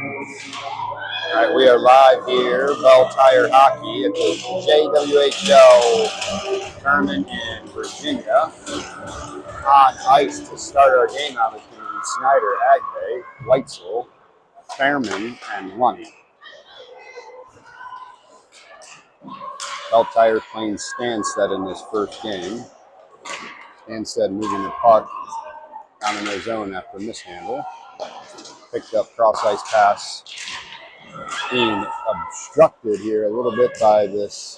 All right, we are live here, Bell Tire Hockey at the JWHL tournament in Virginia. On ice to start our game out is going to be Snyder, Agbe, Weitzel, Fairman, and Lunny. Bell Tire playing Stanstead in this first game. Stanstead moving the puck down in their zone after a mishandle. Picked up cross-ice pass, being obstructed here a little bit by this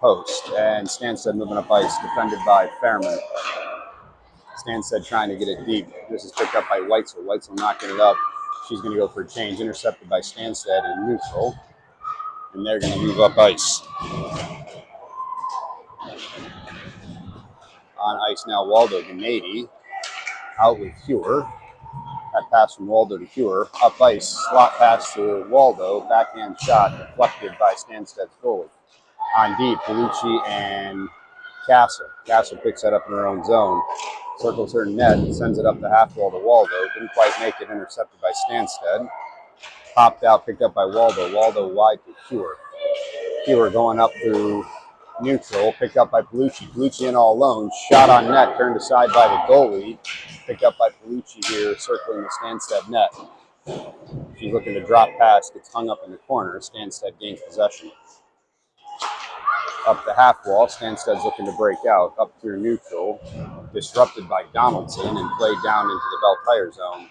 post. And Stanstead moving up ice, defended by Fairman. Stanstead trying to get it deep. This is picked up by Weitzel. Weitzel knocking it up. She's going to go for a change, intercepted by Stanstead in neutral. And they're going to move up ice. On ice now, Waldo Gennady out with Hewer. That pass from Waldo to Hewer. Up ice, slot pass to Waldo. Backhand shot deflected by Stanstead's goalie. On deep, Bellucci and Castle. Castle picks that up in her own zone. Circles her net and sends it up the half wall to Waldo. Didn't quite make it, intercepted by Stanstead. Popped out, picked up by Waldo. Waldo wide to Hewer. Hewer going up through neutral, picked up by Bellucci. Bellucci in all alone, shot on net, turned aside by the goalie. Picked up by Bellucci here, circling the Stanstead net. She's looking to drop pass, gets hung up in the corner. Stanstead gains possession. Up the half wall, Stanstead's looking to break out, up through neutral. Disrupted by Donaldson and played down into the Bell Tire zone.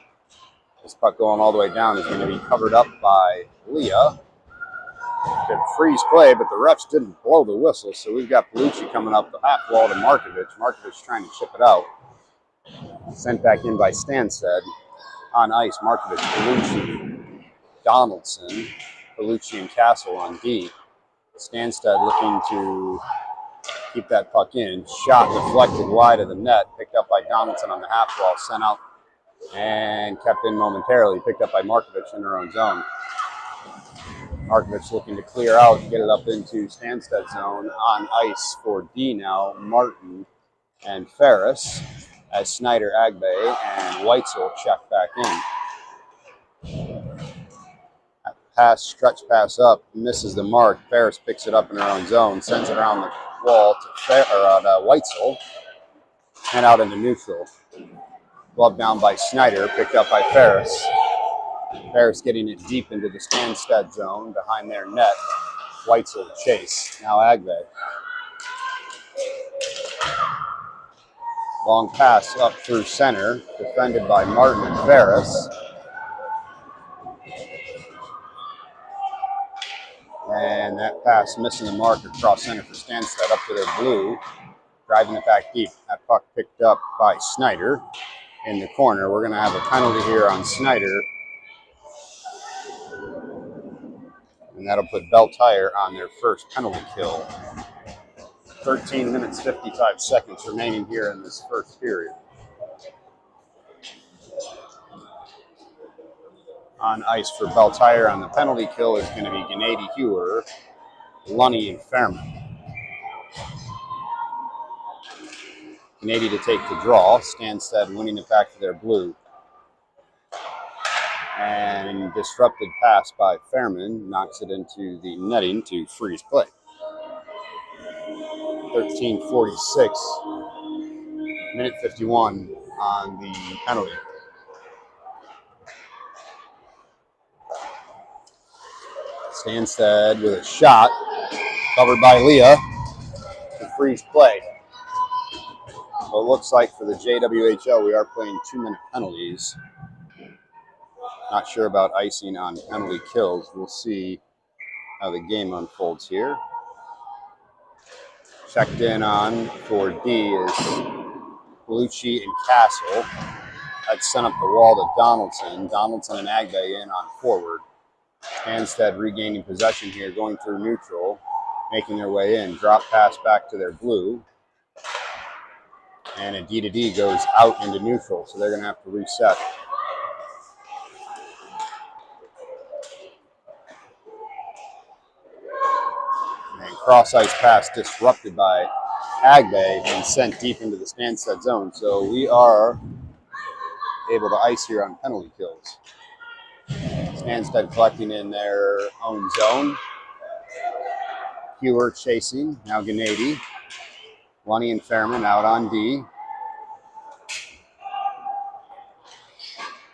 This puck going all the way down is going to be covered up by Leah. Could freeze play, but the refs didn't blow the whistle, so we've got Bellucci coming up the half wall to Markovich. Markovich trying to chip it out. Sent back in by Stanstead. On ice, Markovich, Bellucci, Donaldson, Bellucci and Castle on D. Stanstead looking to keep that puck in. Shot deflected wide of the net. Picked up by Donaldson on the half wall. Sent out and kept in momentarily. Picked up by Markovich in her own zone. Markovich looking to clear out and get it up into Stanstead zone. On ice for D now, Martin and Ferris, as Snyder, Agbe, and Weitzel check back in. That pass, stretch pass up, misses the mark. Ferris picks it up in her own zone, sends it around the wall to Weitzel, and out into neutral. Glove down by Snyder, picked up by Ferris. Ferris getting it deep into the Stanstead zone behind their net. Weitzel chase. Now Agbe. Long pass up through center, defended by Martin and Ferris. And that pass missing the mark across center for Stanstead up to their blue. Driving it back deep. That puck picked up by Snyder in the corner. We're going to have a penalty here on Snyder. And that'll put Bell Tire on their first penalty kill. 13 minutes, 55 seconds remaining here in this first period. On ice for Bell Tire on the penalty kill is going to be Gennady, Hewer, Lunny, and Fairman. Gennady to take the draw. Stanstead winning it back to their blue. And disrupted pass by Fairman knocks it into the netting to freeze play. 13:46, minute 51 on the penalty. Stanstead with a shot, covered by Leah to freeze play. So it looks like for the JWHL we are playing 2-minute penalties. Not sure about icing on penalty kills. We'll see how the game unfolds here. Checked in on for D is Bellucci and Castle. That's sent up the wall to Donaldson. Donaldson and Agbe in on forward. Stanstead regaining possession here, going through neutral, making their way in. Drop pass back to their blue. And a D goes out into neutral, so they're going to have to reset. Cross-ice pass disrupted by Agbe and sent deep into the Stanstead zone. So we are able to ice here on penalty kills. Stanstead collecting in their own zone. Hewer chasing, now Gennady. Lunny and Fairman out on D.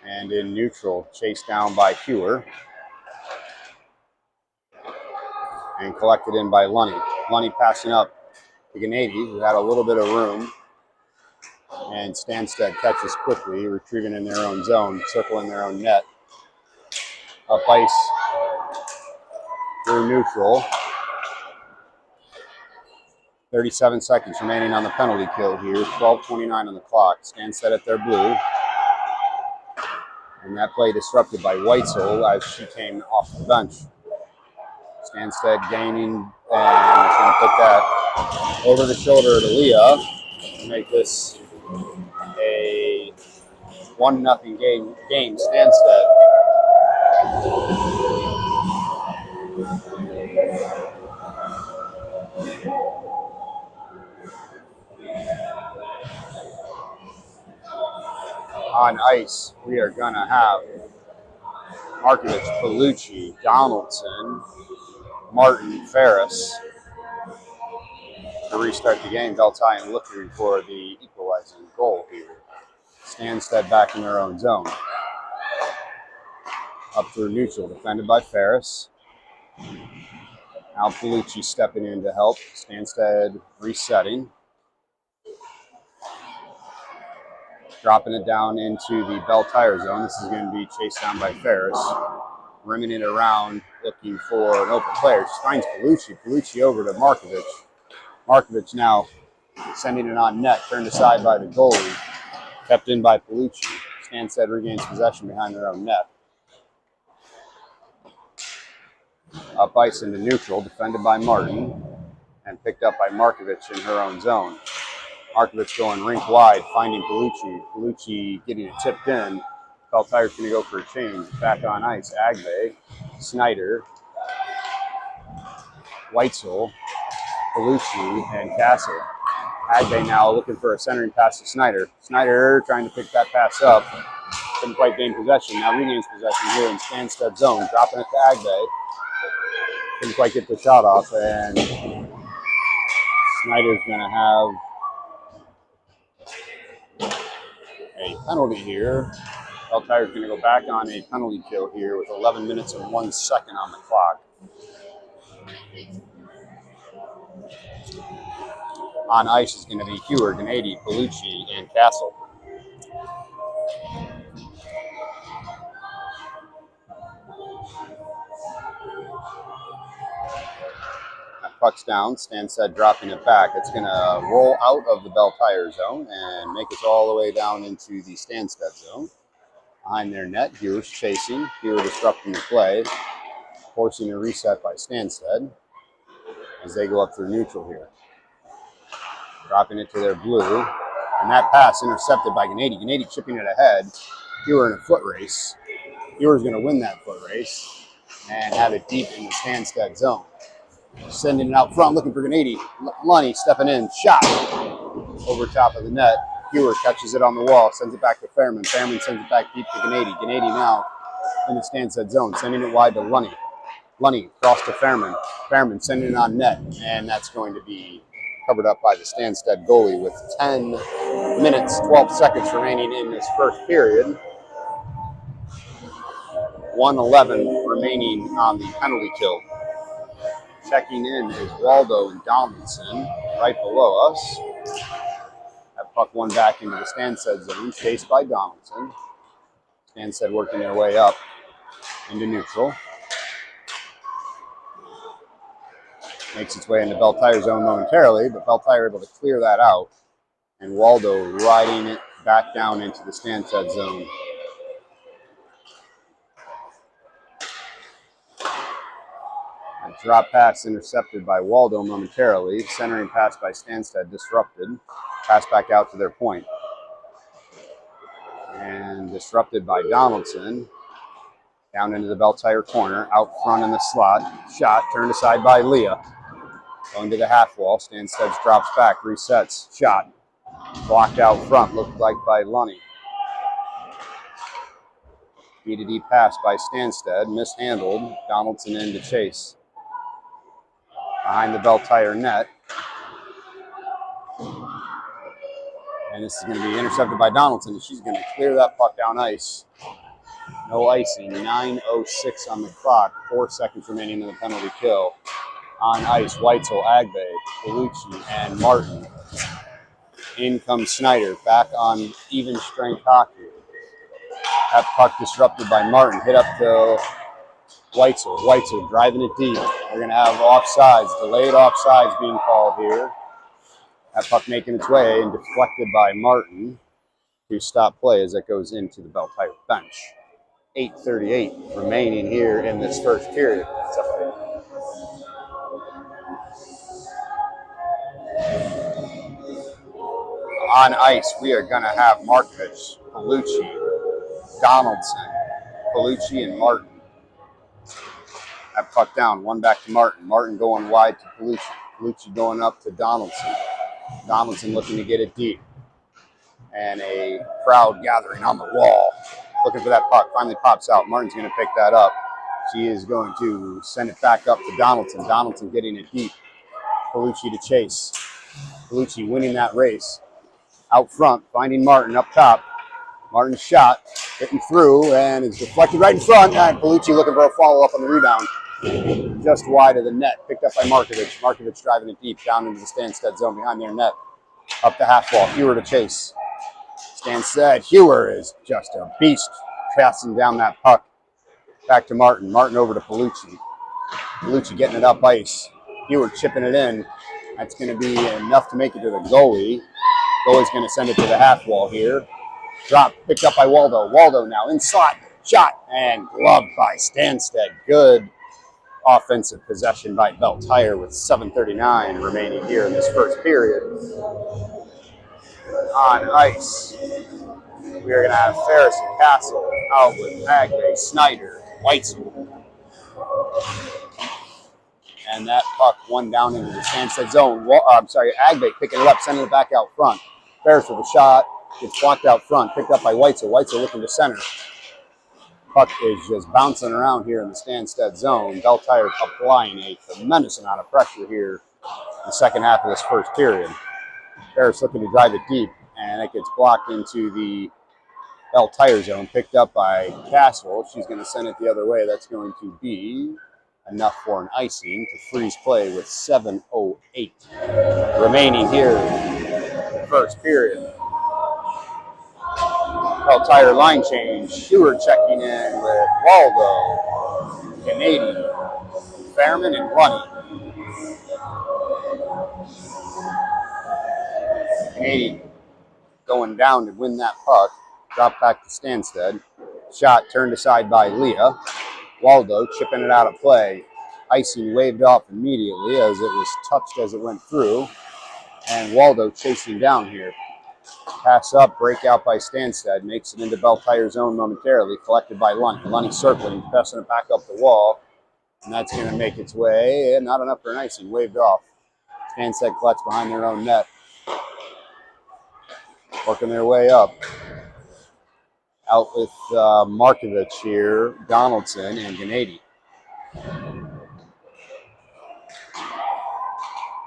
And in neutral, chased down by Hewer. And collected in by Lunny. Lunny passing up to Gennady, who had a little bit of room. And Stanstead catches quickly, retrieving in their own zone, circling their own net. Up ice through neutral. 37 seconds remaining on the penalty kill here. 12:29 on the clock. Stanstead at their blue. And that play disrupted by Weitzel as she came off the bench. Stanstead gaining, and is going to put that over the shoulder to Leah to make this a 1-0 game. Stanstead. On ice, we are going to have Markovic, Palucci, Donaldson, Martin, Ferris to restart the game. Beltine looking for the equalizing goal here. Stanstead back in their own zone. Up through neutral, defended by Ferris. Now Palucci stepping in to help. Stanstead resetting. Dropping it down into the Bell Tire zone. This is going to be chased down by Ferris. Rimming it around, looking for an open player. She finds Palucci. Palucci over to Markovic. Markovic now sending it on net. Turned aside by the goalie. Kept in by Palucci. Stanstead regains possession behind their own net. Up ice into neutral, defended by Martin. And picked up by Markovic in her own zone. Markovic going rink wide, finding Palucci. Palucci getting it tipped in. Beltire's going to go for a change. Back on ice, Agbe, Snyder, Weitzel, Palucci, and Castle. Agbe now looking for a centering pass to Snyder. Snyder trying to pick that pass up. Couldn't quite gain possession. Now regains possession here in Stanstead zone. Dropping it to Agbe. Couldn't quite get the shot off, and Snyder's going to have a penalty here. Beltire's going to go back on a penalty kill here with 11 minutes and 1 second on the clock. On ice is going to be Hewer, Gennady, Palucci, and Castle. Puck's down. Stanstead dropping it back. It's going to roll out of the Beltire zone and make it all the way down into the Stanstead zone. Behind their net, Hewer's chasing. Hewer disrupting the play, forcing a reset by Stanstead as they go up through neutral here. Dropping it to their blue. And that pass intercepted by Gennady. Gennady chipping it ahead. Hewer in a foot race. Hewer's going to win that foot race and have it deep in the Stanstead zone. Sending it out front, looking for Gennady. Lunny stepping in, shot over top of the net. Hewer catches it on the wall, sends it back to Fairman. Fairman sends it back deep to Gennady. Gennady now in the Stanstead zone, sending it wide to Lunny. Lunny across to Fairman. Fairman sending it on net, and that's going to be covered up by the Stanstead goalie with 10 minutes, 12 seconds remaining in this first period. 1:11 remaining on the penalty kill. Checking in is Waldo and Donaldson right below us. That puck won back into the Stanstead zone, chased by Donaldson. Stanstead working their way up into neutral. Makes its way into Beltire zone momentarily, but Beltire able to clear that out. And Waldo riding it back down into the Stanstead zone. Drop pass intercepted by Waldo momentarily. Centering pass by Stanstead disrupted. Pass back out to their point. And disrupted by Donaldson. Down into the Beltire corner. Out front in the slot. Shot turned aside by Leah. Going to the half wall. Stanstead drops back. Resets. Shot. Blocked out front. Looked like by Lunny. B-to-D pass by Stanstead, mishandled. Donaldson in to chase. Behind the Bell Tire net. And this is going to be intercepted by Donaldson. She's going to clear that puck down ice. No icing. 9:06 on the clock. 4 seconds remaining in the penalty kill. On ice, Weitzel, Agbe, Bellucci, and Martin. In comes Snyder. Back on even strength hockey. That puck disrupted by Martin. Hit up to Weitzel. Weitzel driving it deep. We're going to have offsides. Delayed offsides being called here. That puck making its way and deflected by Martin to stop play as it goes into the Bell Tire bench. 8:38 remaining here in this first period. On ice, we are going to have Markovich, Bellucci, Donaldson, Bellucci, and Martin. That puck down, one back to Martin. Martin going wide to Bellucci. Bellucci going up to Donaldson. Donaldson looking to get it deep. And a crowd gathering on the wall, looking for that puck. Finally pops out. Martin's going to pick that up. She is going to send it back up to Donaldson. Donaldson getting it deep. Bellucci to chase. Bellucci winning that race. Out front, finding Martin up top. Martin's shot, hitting through, and is deflected right in front. And Bellucci looking for a follow-up on the rebound. Just wide of the net, picked up by Markovich. Markovich driving it deep down into the Stanstead zone behind their net. Up the half wall, Hewer to chase. Stanstead, Hewer is just a beast, passing down that puck. Back to Martin. Martin over to Bellucci. Bellucci getting it up ice. Hewer chipping it in. That's going to be enough to make it to the goalie. Goalie's going to send it to the half wall here. Drop, picked up by Waldo. Waldo now in slot. Shot and gloved by Stanstead. Good offensive possession by Bell Tire with 7:39 remaining here in this first period. On ice, we are going to have Ferris and Castle out with Agbe, Snyder, Weitzel. And that puck won down into the Stanstead zone. Agbe picking it up, sending it back out front. Ferris with a shot, gets blocked out front, picked up by Weitzel. Weitzel looking to center. Puck is just bouncing around here in the Stanstead zone. Bell Tire applying a tremendous amount of pressure here in the second half of this first period. Ferris looking to drive it deep, and it gets blocked into the Bell Tire zone, picked up by Castle. She's going to send it the other way. That's going to be enough for an icing to freeze play with 7:08 remaining here in the first period. Bell Tire line change. Hewer checking in with Waldo, Canadian, Fairman, and Runny. Canadian going down to win that puck. Drop back to Stanstead. Shot turned aside by Leah. Waldo chipping it out of play. Icing waved off immediately as it was touched as it went through. And Waldo chasing down here. Pass up, breakout by Stanstead. Makes it into Bell Tire zone momentarily. Collected by Lunny. Lunny circling, passing it back up the wall. And that's going to make its way. And not enough for an icing. Waved off. Stanstead collects behind their own net. Working their way up. Out with Markovich here, Donaldson, and Gennady.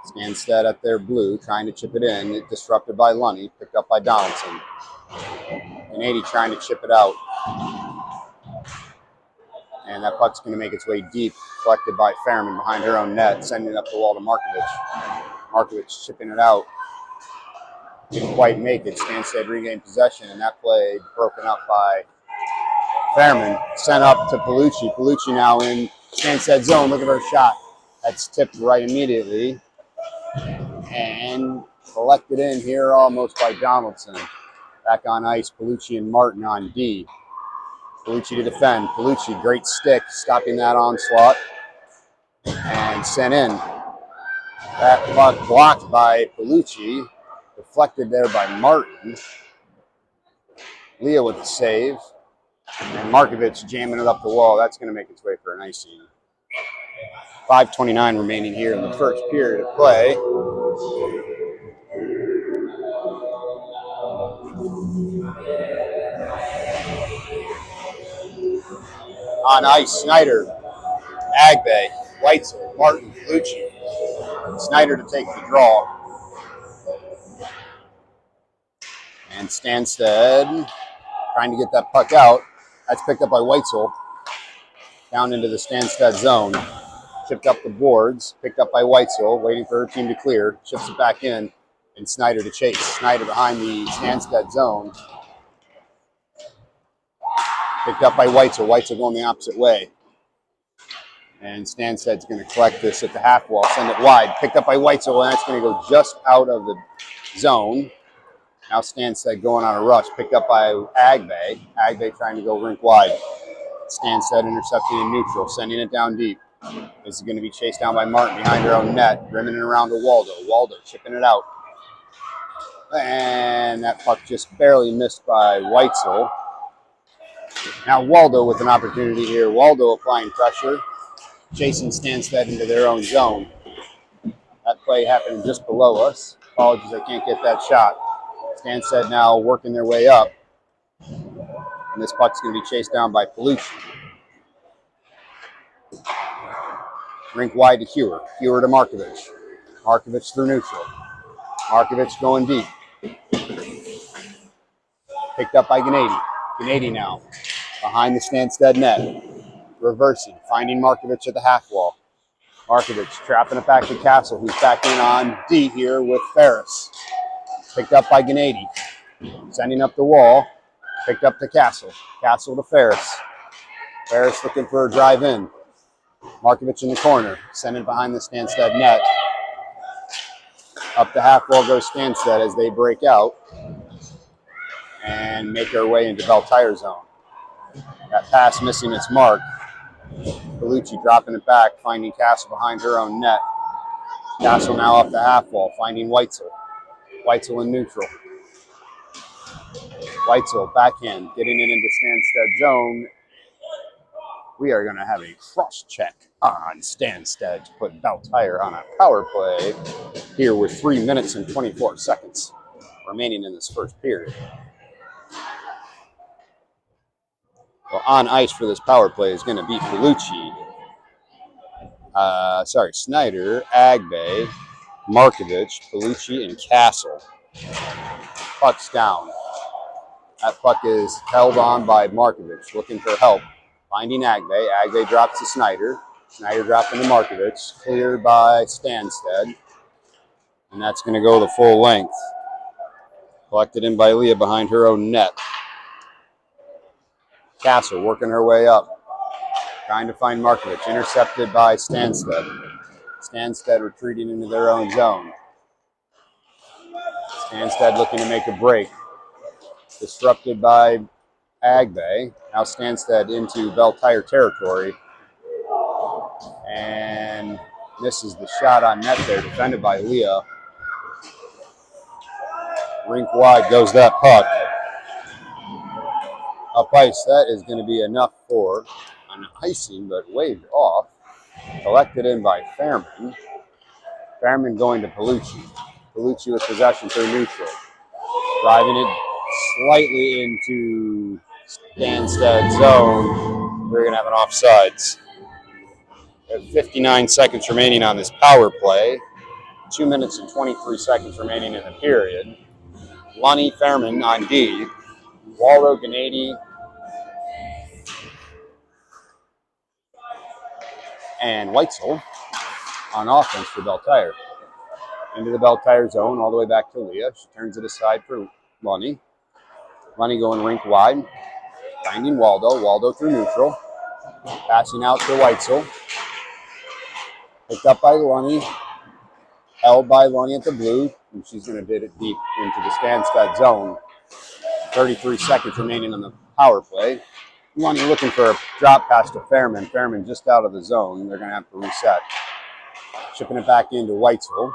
Stanstead at their blue, trying to chip it in. It disrupted by Lunny, picked up by Donaldson. Gennady trying to chip it out. And that puck's going to make its way deep, collected by Fairman behind her own net, sending it up the wall to Markovich. Markovich chipping it out. Didn't quite make it. Stanstead regained possession, and that play broken up by Fairman. Sent up to Bellucci. Bellucci now in Stanstead zone, looking for a shot. That's tipped right immediately. And collected in here almost by Donaldson. Back on ice, Bellucci and Martin on D. Bellucci to defend. Bellucci, great stick, stopping that onslaught. And sent in. That puck blocked by Bellucci. Deflected there by Martin. Leah with the save. And Markovich jamming it up the wall. That's going to make its way for an icing. 5:29 remaining here in the first period of play. On ice, Snyder, Agbe, Weitzel, Martin, Lucci. Snyder to take the draw. And Stanstead trying to get that puck out. That's picked up by Weitzel. Down into the Stanstead zone. Chipped up the boards. Picked up by Weitzel, waiting for her team to clear. Chips it back in. And Snyder to chase. Snyder behind the Stanstead zone. Picked up by Weitzel. Weitzel going the opposite way. And Stanstead's going to collect this at the half wall, send it wide. Picked up by Weitzel, and that's going to go just out of the zone. Now Stanstead going on a rush. Picked up by Agbe. Agbe trying to go rink wide. Stanstead intercepting in neutral, sending it down deep. This is going to be chased down by Martin behind her own net, rimming it around to Waldo. Waldo chipping it out. And that puck just barely missed by Weitzel. Now Waldo with an opportunity here. Waldo applying pressure, chasing Stanstead into their own zone. That play happened just below us. Apologies, I can't get that shot. Stanstead now working their way up. And this puck's going to be chased down by Palucci. Rink wide to Hewer. Hewer to Markovich. Markovich through neutral. Markovich going deep. Picked up by Gennady. Gennady now behind the Stanstead net. Reversing, finding Markovich at the half wall. Markovich trapping it back to Castle, who's back in on D here with Ferris. Picked up by Gennady. Sending up the wall. Picked up to Castle. Castle to Ferris. Ferris looking for a drive in. Markovich in the corner. Send it behind the Stanstead net. Up the half wall goes Stanstead as they break out and make their way into Bell Tire zone. That pass missing its mark. Palucci dropping it back, finding Castle behind her own net. Castle now up the half wall, finding Weitzel. Weitzel in neutral. Weitzel backhand, getting it into Stanstead zone. We are going to have a cross check on Stanstead to put Bell Tire on a power play here with 3 minutes and 24 seconds remaining in this first period. Well, on ice for this power play is going to be Palucci. Snyder, Agbe, Markovich, Palucci, and Castle. Puck's down. That puck is held on by Markovich, looking for help. Finding Agbe. Agbe drops to Snyder. Snyder dropping to Markovich. Cleared by Stanstead. And that's going to go the full length. Collected in by Leah behind her own net. Castle working her way up. Trying to find Markovich. Intercepted by Stanstead. Stanstead retreating into their own zone. Stanstead looking to make a break. Disrupted by Agbe. Now Stanstead into Bell Tire territory. And misses the shot on net there, defended by Leah. Rink wide goes that puck. Up ice, that is going to be enough for an icing, but waved off. Collected in by Fairman. Fairman going to Palucci. Palucci with possession through neutral. Driving it slightly into Stanstead zone. We're going to have an offsides. We have 59 seconds remaining on this power play. 2 minutes and 23 seconds remaining in the period. Lonnie Fairman on D. Waldo, Gennady, and Weitzel on offense for Bell Tire. Into the Bell Tire zone, all the way back to Leah. She turns it aside for Lonnie. Lonnie going rink wide. Finding Waldo. Waldo through neutral. Passing out to Weitzel. Picked up by Lonnie. Held by Lonnie at the blue. And she's going to bid it deep into the Stanstead zone. 33 seconds remaining on the power play. Lonnie looking for a drop pass to Fairman. Fairman just out of the zone. They're going to have to reset. Shipping it back into Weitzel.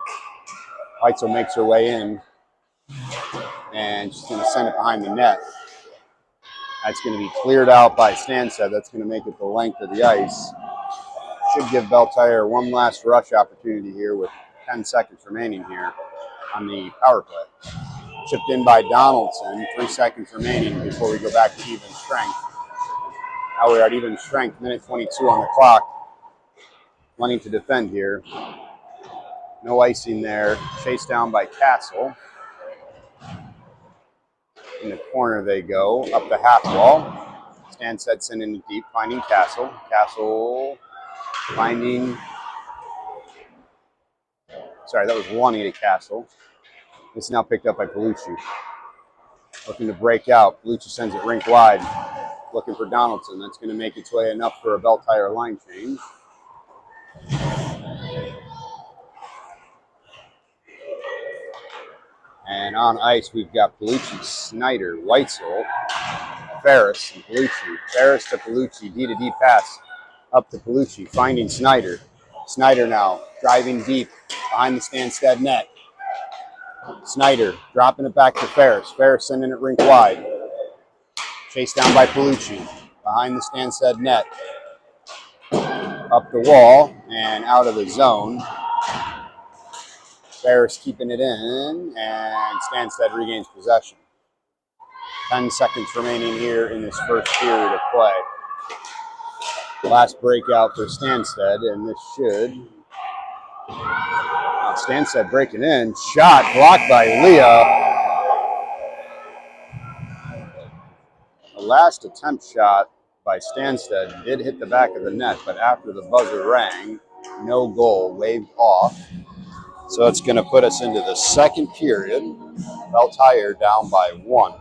Weitzel makes her way in. And she's going to send it behind the net. That's going to be cleared out by Stanstead. That's going to make it the length of the ice. Should give Bell Tire one last rush opportunity here with 10 seconds remaining here on the power play. Chipped in by Donaldson. 3 seconds remaining before we go back to even strength. Now we're at even strength, minute 22 on the clock. Plenty to defend here. No icing there. Chased down by Castle. In the corner they go, up the half wall. Stanstead sending it deep, finding Castle. Castle finding, sorry, that was Lonnie to Castle. This is now picked up by Palucci. Looking to break out. Palucci sends it rink wide. Looking for Donaldson. That's going to make its way enough for a bell tire line change. And on ice, we've got Palucci, Snyder, Weitzel, Ferris, and Palucci. Ferris to Palucci, D-to-D pass up to Palucci, finding Snyder. Snyder now driving deep behind the Stanstead net. Snyder dropping it back to Ferris. Ferris sending it rink wide. Chased down by Palucci behind the Stanstead net. Up the wall and out of the zone. Ferris keeping it in, and Stanstead regains possession. 10 seconds remaining here in this first period of play. Last breakout for Stanstead, and this should... Stanstead breaking in. Shot blocked by Leah. The last attempt shot by Stanstead did hit the back of the net, but after the buzzer rang, no goal, waved off. So it's going to put us into the second period. Bell Tire down by 1.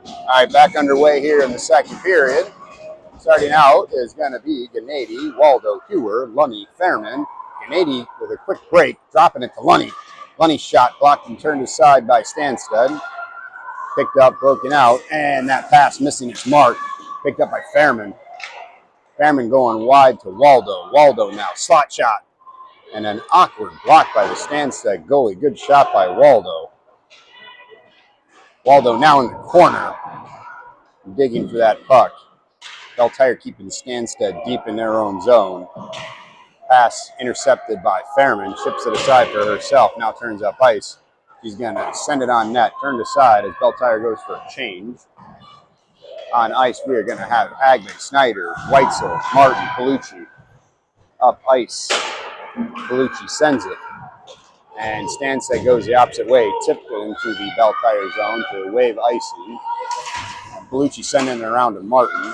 All right, back underway here in the second period. Starting out is going to be Gennady, Waldo, Hewer, Lunny, Fairman. Gennady with a quick break, dropping it to Lunny. Lunny's shot blocked and turned aside by Stanstead. Picked up, broken out, and that pass missing its mark. Picked up by Fairman. Fairman going wide to Waldo. Waldo now, slot shot. And an awkward block by the Stanstead goalie. Good shot by Waldo. Waldo now in the corner, digging for that puck. Bell Tire keeping Stanstead deep in their own zone. Pass intercepted by Fairman. Chips it aside for herself. Now turns up ice. She's going to send it on net. Turned aside as Bell Tire goes for a change. On ice, we are going to have Agnew, Snyder, Weitzel, Martin, Palucci. Up ice. Palucci sends it. And Stanstead goes the opposite way. Tipped it into the Bell Tire zone to wave icing. Palucci sending it around to Martin.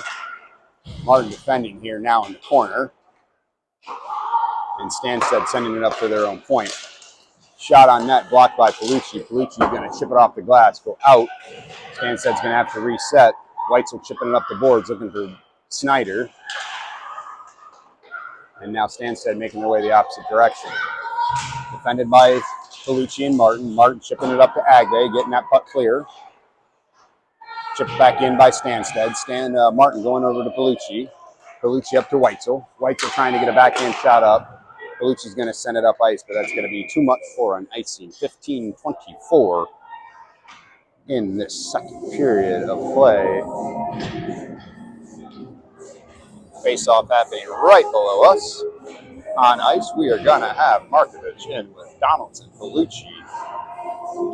Martin defending here now in the corner. And Stanstead sending it up for their own point. Shot on net, blocked by Palucci. Palucci's going to chip it off the glass, go out. Stanstead's going to have to reset. Weitzel chipping it up the boards, looking for Snyder. And now Stanstead making their way the opposite direction. Defended by Palucci and Martin. Martin chipping it up to Agde, getting that puck clear. Chipped back in by Stanstead. Martin going over to Palucci. Palucci up to Weitzel. Weitzel trying to get a backhand shot up. Palucci's going to send it up ice, but that's going to be too much for an icing. 15-24 in this second period of play. Face-off happening right below us. On ice, we are going to have Markovich in with Donaldson, Palucci,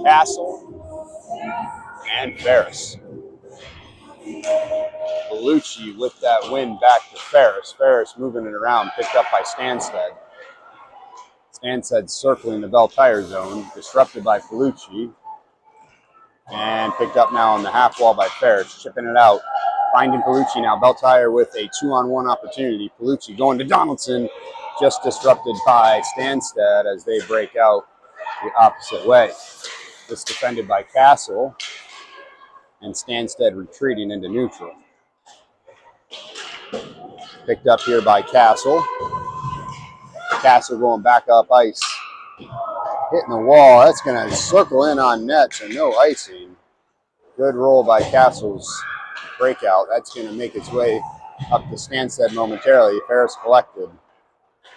Castle, and Ferris. Bellucci with that win back to Ferris. Ferris moving it around, picked up by Stanstead. Stanstead circling the Bell Tire zone, disrupted by Bellucci. And picked up now on the half wall by Ferris, chipping it out. Finding Bellucci now. Bell Tire with a 2-on-1 opportunity. Bellucci going to Donaldson, just disrupted by Stanstead as they break out the opposite way. This defended by Castle, and Stanstead retreating into neutral. Picked up here by Castle. Castle going back up ice. Hitting the wall. That's going to circle in on net, so no icing. Good roll by Castle's breakout. That's going to make its way up to Stanstead momentarily. Ferris collected.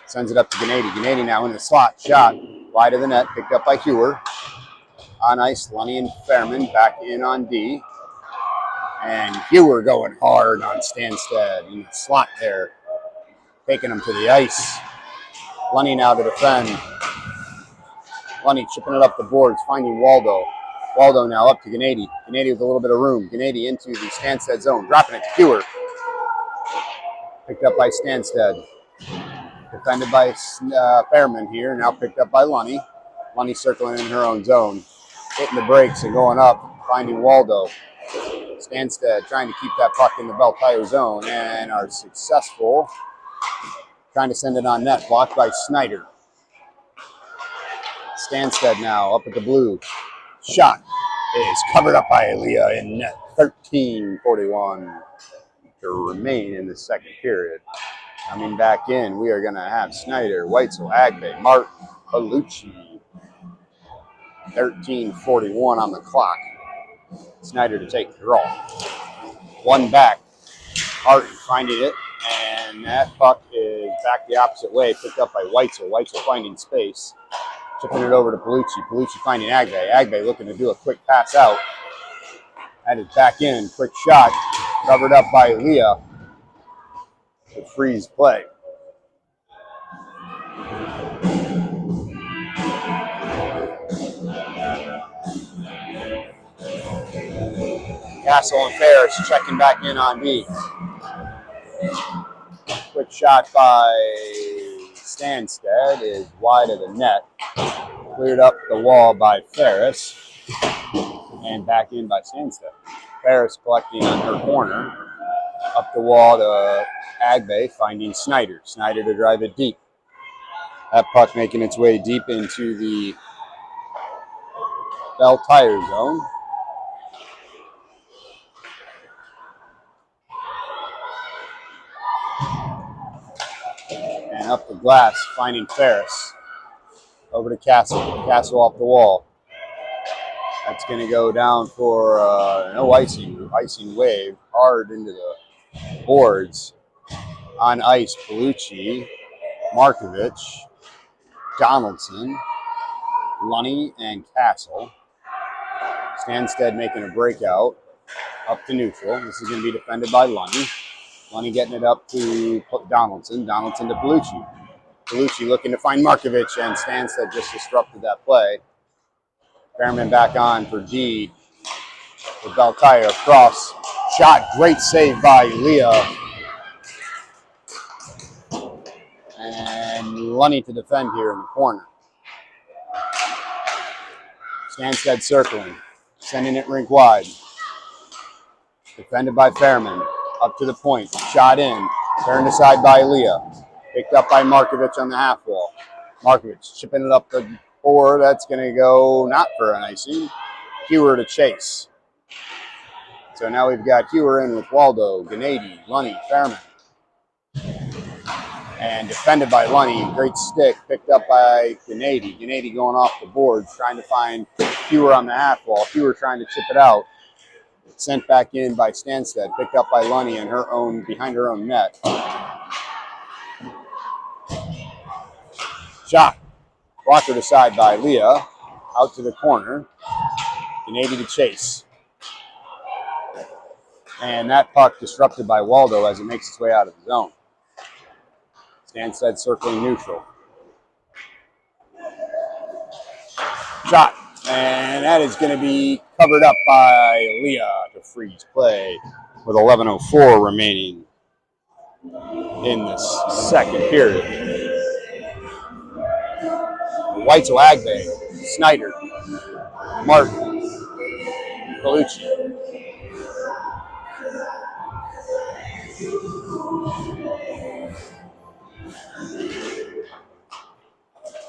Sends it up to Gennady. Gennady now in the slot. Shot wide of the net. Picked up by Hewer. On ice, Lunny and Fairman back in on D. And Hewer going hard on Stanstead in the slot there. Taking him to the ice. Lunny now to defend. Lunny chipping it up the boards, finding Waldo. Waldo now up to Gennady. Gennady with a little bit of room. Gennady into the Stanstead zone, dropping it to Hewer. Picked up by Stanstead. Defended by Fairman here, now picked up by Lunny. Lunny circling in her own zone. Hitting the brakes and going up, finding Waldo. Stanstead trying to keep that puck in the Bell Tire zone and are successful. Trying to send it on net, blocked by Snyder. Stanstead now up at the blue. Shot is covered up by Aaliyah in net. 13:41 to remain in the second period. Coming back in, we are going to have Snyder, Weitzel, Agbe, Martin, Bellucci. 13:41 on the clock. Snyder to take the draw. One back. Martin finding it, and that puck is back the opposite way, picked up by Weitzel. Weitzel finding space. Chipping it over to Bellucci. Bellucci finding Agbe. Agbe looking to do a quick pass out. That is back in. Quick shot. Covered up by Leah. To freeze play. Castle and Ferris checking back in on D. Quick shot by Stanstead is wide of the net. Cleared up the wall by Ferris. And back in by Stanstead. Ferris collecting on her corner. Up the wall to Agbe, finding Snyder. Snyder to drive it deep. That puck making its way deep into the Bell Tire zone. And up the glass, finding Ferris. Over to Castle. Castle off the wall. That's going to go down for no icing. Icing wave. Hard into the boards. On ice, Bellucci, Markovich, Donaldson, Lunny, and Castle. Stanstead making a breakout up to neutral. This is going to be defended by Lunny. Lunny getting it up to Donaldson. Donaldson to Bellucci. Bellucci looking to find Markovich, and Stanstead just disrupted that play. Fairman back on for D. With Bell Tire across. Shot, great save by Leah. And Lunny to defend here in the corner. Stanstead circling, sending it rink wide. Defended by Fairman. Up to the point, shot in. Turned aside by Leah. Picked up by Markovich on the half wall. Markovich chipping it up the board. That's going to go not for an icing. Hewer to chase. So now we've got Hewer in with Waldo, Gennady, Lunny, Fairman. And defended by Lunny. Great stick picked up by Gennady. Gennady going off the boards, trying to find Hewer on the half wall. Hewer trying to chip it out. Sent back in by Stanstead. Picked up by Lunny and her own behind her own net. Shot. Blockered aside by Leah. Out to the corner. Gennady to chase. And that puck disrupted by Waldo as it makes its way out of the zone. Stanstead circling neutral. Shot. And that is going to be covered up by Leah to freeze play. with 11:04 remaining in this second period. Weitzel, Agbe, Snyder, Martin, Palucci.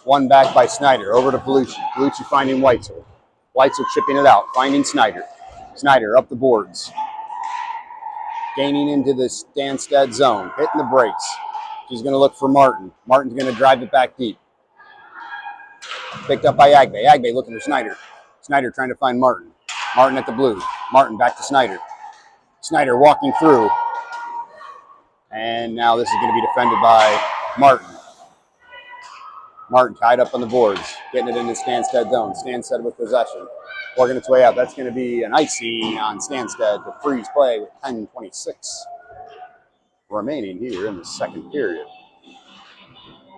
One back by Snyder, over to Palucci. Palucci finding Weitzel. Weitzel chipping it out, finding Snyder. Snyder up the boards. Gaining into the Stanstead zone, hitting the brakes. She's going to look for Martin. Martin's going to drive it back deep. Picked up by Agbe. Agbe looking for Snyder. Snyder trying to find Martin. Martin at the blue. Martin back to Snyder. Snyder walking through. And now this is going to be defended by Martin. Martin tied up on the boards, getting it into Stanstead zone. Stanstead with possession. Working its way out. That's going to be an icing on Stanstead to freeze play with 10:26 remaining here in the second period.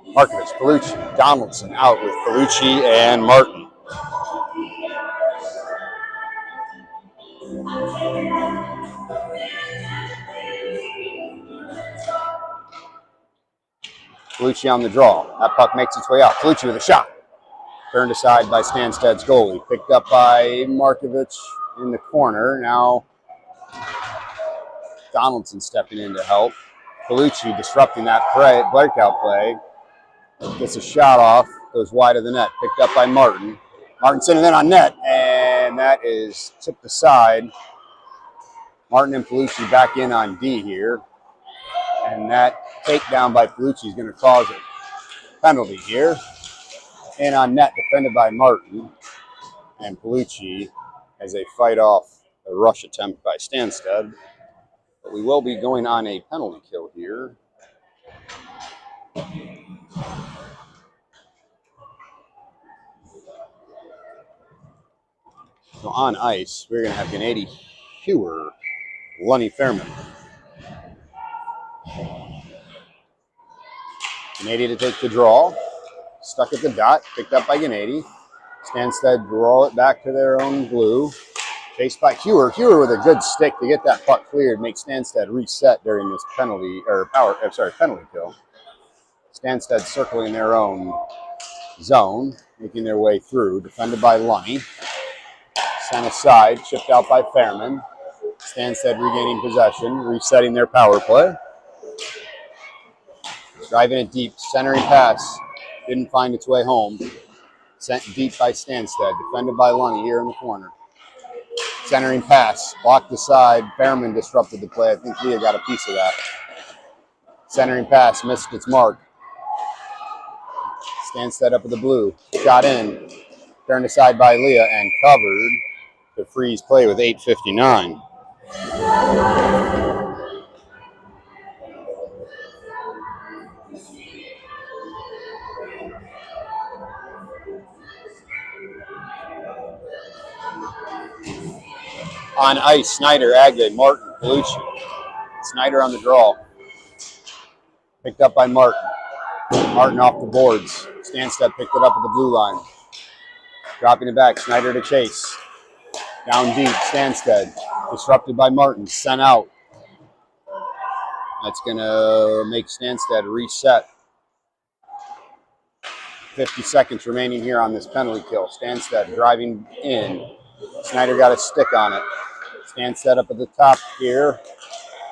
Markovich, Palucci, Donaldson out with Palucci and Martin. Palucci on the draw. That puck makes its way out. Palucci with a shot. Turned aside by Stanstead's goalie. Picked up by Markovich in the corner. Now Donaldson stepping in to help. Palucci disrupting that breakout play. Gets a shot off. Goes wide of the net. Picked up by Martin. Martin sending it on net. And that is tipped aside. Martin and Palucci back in on D here. And that takedown by Palucci is going to cause a penalty here. And on net, defended by Martin. And Palucci as they fight off a rush attempt by Stanstead. But we will be going on a penalty kill here. So on ice, we're going to have Gennady Hewer, Lunny Fairman. Gennady to take the draw. Stuck at the dot, picked up by Gennady. Stanstead draw it back to their own blue. Chased by Hewer. Hewer with a good stick to get that puck cleared, make Stanstead reset during this penalty kill. Stanstead circling their own zone, making their way through, defended by Lunny. Sent aside, chipped out by Fairman. Stanstead regaining possession, resetting their power play. Driving it deep, centering pass. Didn't find its way home. Sent deep by Stanstead, defended by Lunny here in the corner. Centering pass, blocked aside. Fairman disrupted the play. I think Leah got a piece of that. Centering pass, missed its mark. Stanstead up with the blue. Shot in. Turned aside by Leah and covered to freeze play with 8:59. On ice, Snyder, Agbe, Martin, Palucci. Snyder on the draw. Picked up by Martin. Martin off the boards. Stanstead picked it up at the blue line. Dropping it back, Snyder to chase. Down deep, Stanstead. Disrupted by Martin, sent out. That's going to make Stanstead reset. 50 seconds remaining here on this penalty kill. Stanstead driving in. Snyder got a stick on it. Stanstead up at the top here.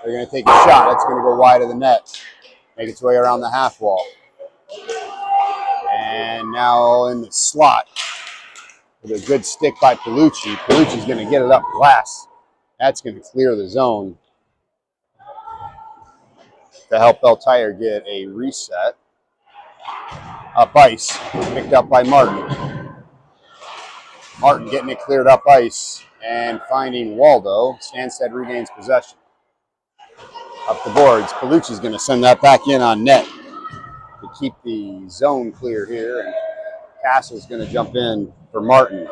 They're going to take a shot. That's going to go wide of the net. Make its way around the half wall. And now in the slot. With a good stick by Palucci. Palucci's going to get it up glass. That's going to clear the zone to help Beltire get a reset. Up ice. Picked up by Martin. Martin getting it cleared up ice and finding Waldo. Stanstead regains possession. Up the boards. Palucci's going to send that back in on net to keep the zone clear here. And Castle's going to jump in for Martin.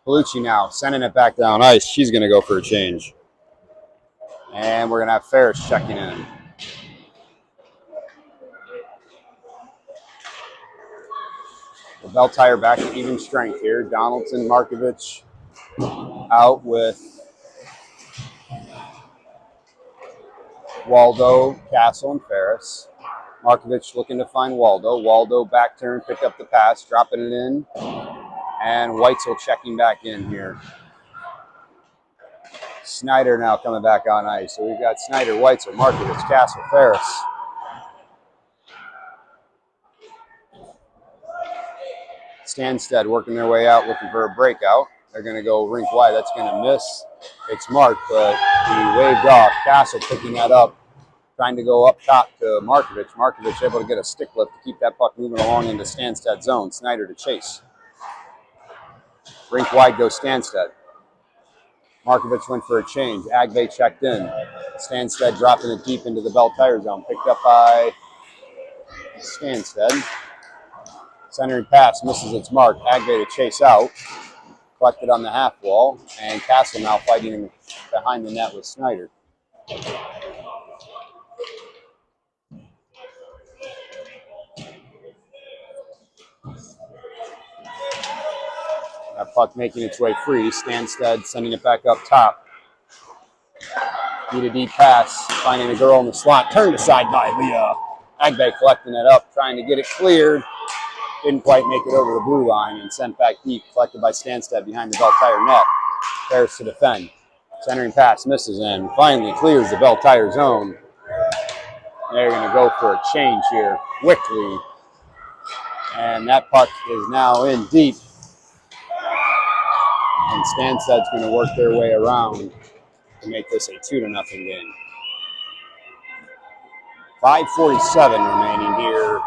Palucci now sending it back down ice. She's going to go for a change. And we're going to have Ferris checking in. The Beltire back to even strength here. Donaldson, Markovich, Out with Waldo, Castle, and Ferris. Markovich looking to find Waldo. Waldo back turn, pick up the pass, dropping it in. And Weitzel checking back in here. Snyder now coming back on ice. So we've got Snyder, Weitzel, Markovich, Castle, Ferris. Stanstead working their way out, looking for a breakout. They're going to go rink wide. That's going to miss. It's marked, but he waved off. Castle picking that up, trying to go up top to Markovich. Markovich able to get a stick lift to keep that puck moving along into Stanstead zone. Snyder to chase. Rink wide goes Stanstead. Markovich went for a change. Agbe checked in. Stanstead dropping it deep into the Bell Tire zone. Picked up by Stanstead. Centering pass misses its mark. Agbe to chase out. Collected on the half wall. And Castle now fighting behind the net with Snyder. That puck making its way free. Stanstead sending it back up top. Need a deep pass. Finding a girl in the slot. Turned aside by Leah. Agbe collecting it up. Trying to get it cleared. Didn't quite make it over the blue line and sent back deep. Collected by Stanstead behind the Bell Tire net. Ferris to defend. Centering pass misses and finally clears the Bell Tire zone. They're going to go for a change here quickly. And that puck is now in deep. And Stanstead's going to work their way around to make this a 2-0 game. 5:47 remaining here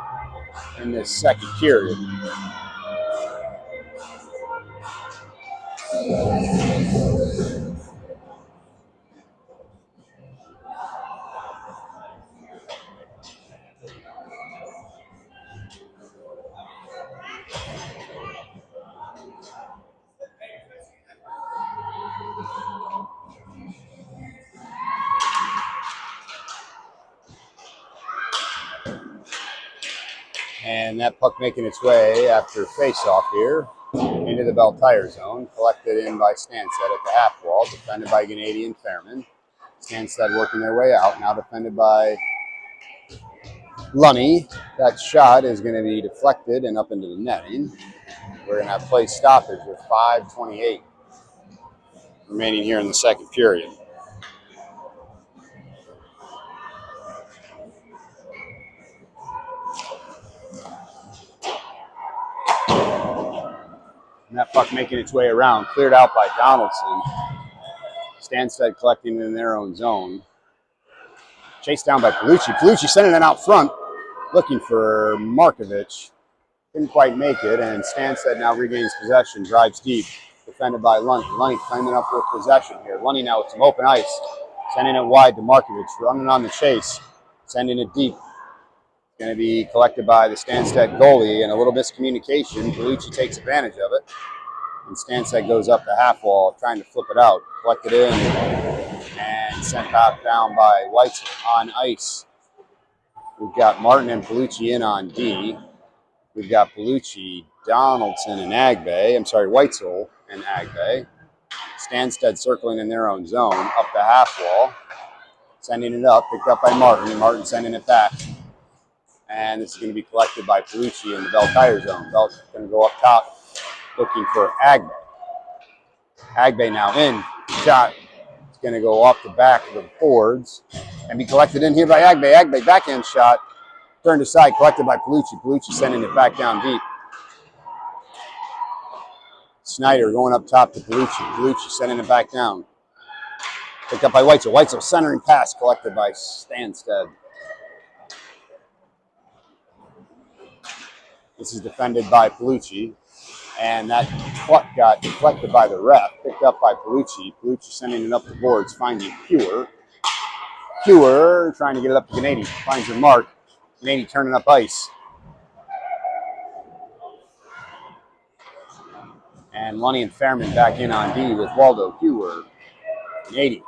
in this second period. And that puck making its way after face-off here into the Bell Tire zone. Collected in by Stanstead at the half wall. Defended by Gennady and Fairman. Stanstead working their way out. Now defended by Lunny. That shot is going to be deflected and up into the netting. We're going to have play stoppage with 5:28 remaining here in the second period. And that puck making its way around, cleared out by Donaldson. Stanstead collecting it in their own zone. Chased down by Palucci. Palucci sending it out front, looking for Markovich. Didn't quite make it, and Stanstead now regains possession, drives deep. Defended by Lunny. Lunny climbing up with possession here. Lunny now with some open ice. Sending it wide to Markovich, running on the chase. Sending it deep. Going to be collected by the Stanstead goalie, and a little miscommunication. Palucci takes advantage of it. And Stanstead goes up the half wall, trying to flip it out. Collected in and sent back down by Weitzel on ice. We've got Martin and Palucci in on D. We've got Palucci, Donaldson, and Agbe. I'm sorry, Weitzel and Agbe. Stanstead circling in their own zone, up the half wall. Sending it up, picked up by Martin, and Martin sending it back. And this is going to be collected by Palucci in the Bell Tire zone. Bell's going to go up top, looking for Agbe. Agbe now in. Shot. It's going to go off the back of the boards and be collected in here by Agbe. Agbe backhand shot. Turned aside, collected by Palucci. Palucci sending it back down deep. Snyder going up top to Palucci. Palucci sending it back down. Picked up by Weitzel. Weitzel centering pass, collected by Stanstead. This is defended by Palucci. And that puck got deflected by the ref. Picked up by Palucci. Palucci sending it up the boards, finding Pure. Pure trying to get it up to Gennady. Finds her mark. Gennady turning up ice. And Lunny and Fairman back in on D with Waldo, Pure, Gennady.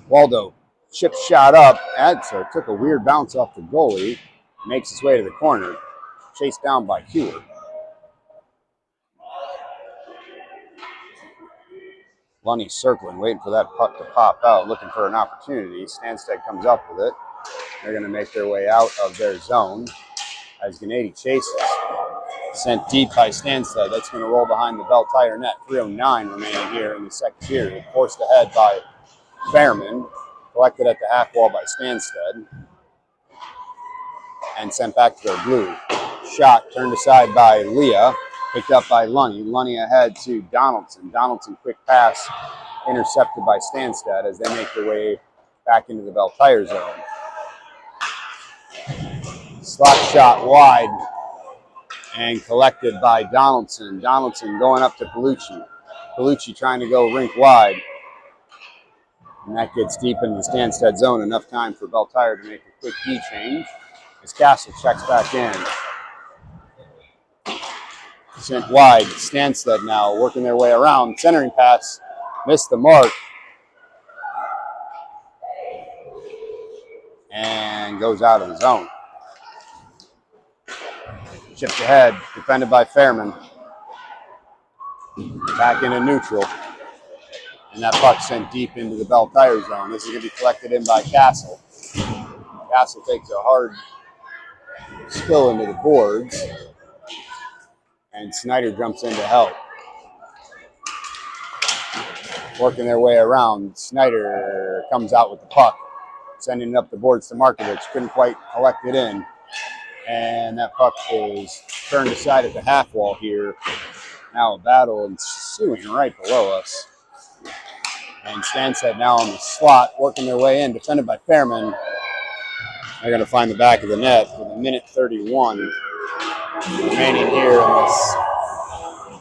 Waldo, chip shot up. Adser took a weird bounce off the goalie. Makes its way to the corner. Chased down by Pure. Lunny circling, waiting for that puck to pop out, looking for an opportunity. Stanstead comes up with it. They're going to make their way out of their zone as Gennady chases. Sent deep by Stanstead. That's going to roll behind the Bell Tire net. 3:09 remaining here in the second period. Forced ahead by Fairman. Collected at the half wall by Stanstead. And sent back to their blue. Shot turned aside by Leah. Picked up by Lunny. Lunny ahead to Donaldson. Donaldson quick pass intercepted by Stanstead as they make their way back into the Bell Tire zone. Slot shot wide and collected by Donaldson. Donaldson going up to Palucci. Palucci trying to go rink wide. And that gets deep into the Stanstead zone. Enough time for Bell Tire to make a quick D change as Castle checks back in. Sent wide. Stanstead now working their way around. Centering pass. Missed the mark. And goes out of the zone. Chipped ahead. Defended by Fairman. Back into neutral. And that puck sent deep into the Bell Tire zone. This is going to be collected in by Castle. Castle takes a hard spill into the boards. And Snyder jumps in to help. Working their way around. Snyder comes out with the puck. Sending it up the boards to Markovich. Couldn't quite collect it in. And that puck is turned aside at the half wall here. Now a battle ensuing right below us. And Stanstead now on the slot, working their way in, defended by Fairman. They're going to find the back of the net with 1:31 remaining here in this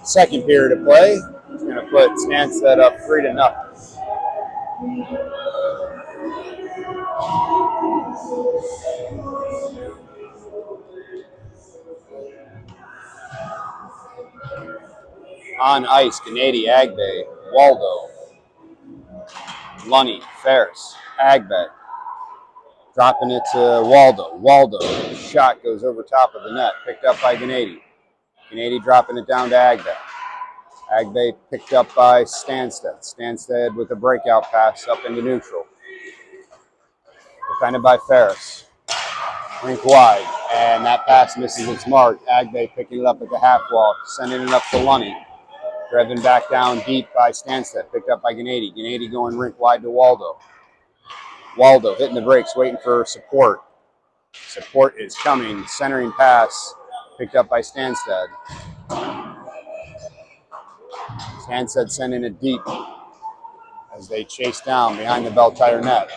second period of play. It's going to put Stanstead up 3-0. On ice, Gennady, Agbe, Waldo, Lunny, Ferris, Agbe. Dropping it to Waldo. Waldo, shot goes over top of the net. Picked up by Gennady. Gennady dropping it down to Agbe. Agbe picked up by Stanstead. Stanstead with a breakout pass up into neutral. Defended by Ferris. Rink wide. And that pass misses its mark. Agbe picking it up at the half wall. Sending it up to Lunny. Driven back down deep by Stanstead. Picked up by Gennady. Gennady going rink wide to Waldo. Waldo hitting the brakes, waiting for support. Support is coming. Centering pass picked up by Stanstead. Stanstead sending it deep as they chase down behind the Bell Tire net.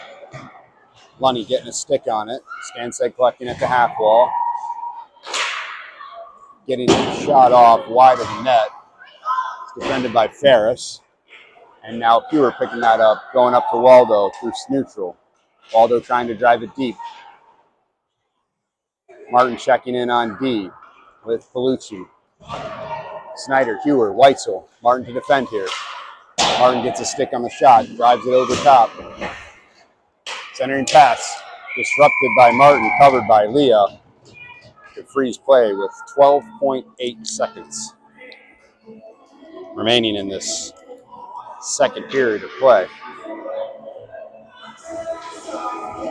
Lunny getting a stick on it. Stanstead collecting at the half wall. Getting the shot off wide of the net. It's defended by Ferris. And now Pure picking that up, going up to Waldo through neutral. Waldo trying to drive it deep. Martin checking in on D with Palucci. Snyder, Hewer, Weitzel. Martin to defend here. Martin gets a stick on the shot, drives it over top. Centering pass, disrupted by Martin, covered by Leah. To freeze play with 12.8 seconds remaining in this second period of play.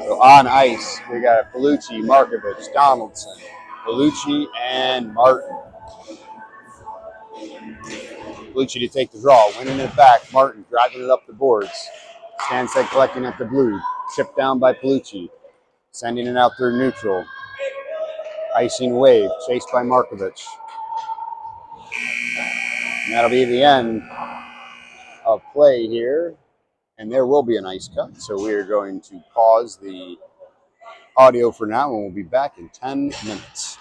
So on ice, we got Palucci, Markovich, Donaldson, Palucci, and Martin. Palucci to take the draw, winning it back. Martin driving it up the boards. Stanstead collecting at the blue. Chipped down by Palucci. Sending it out through neutral. Icing wave, chased by Markovich. And that'll be the end of play here. And there will be an ice cut. So we are going to pause the audio for now, and we'll be back in 10 minutes.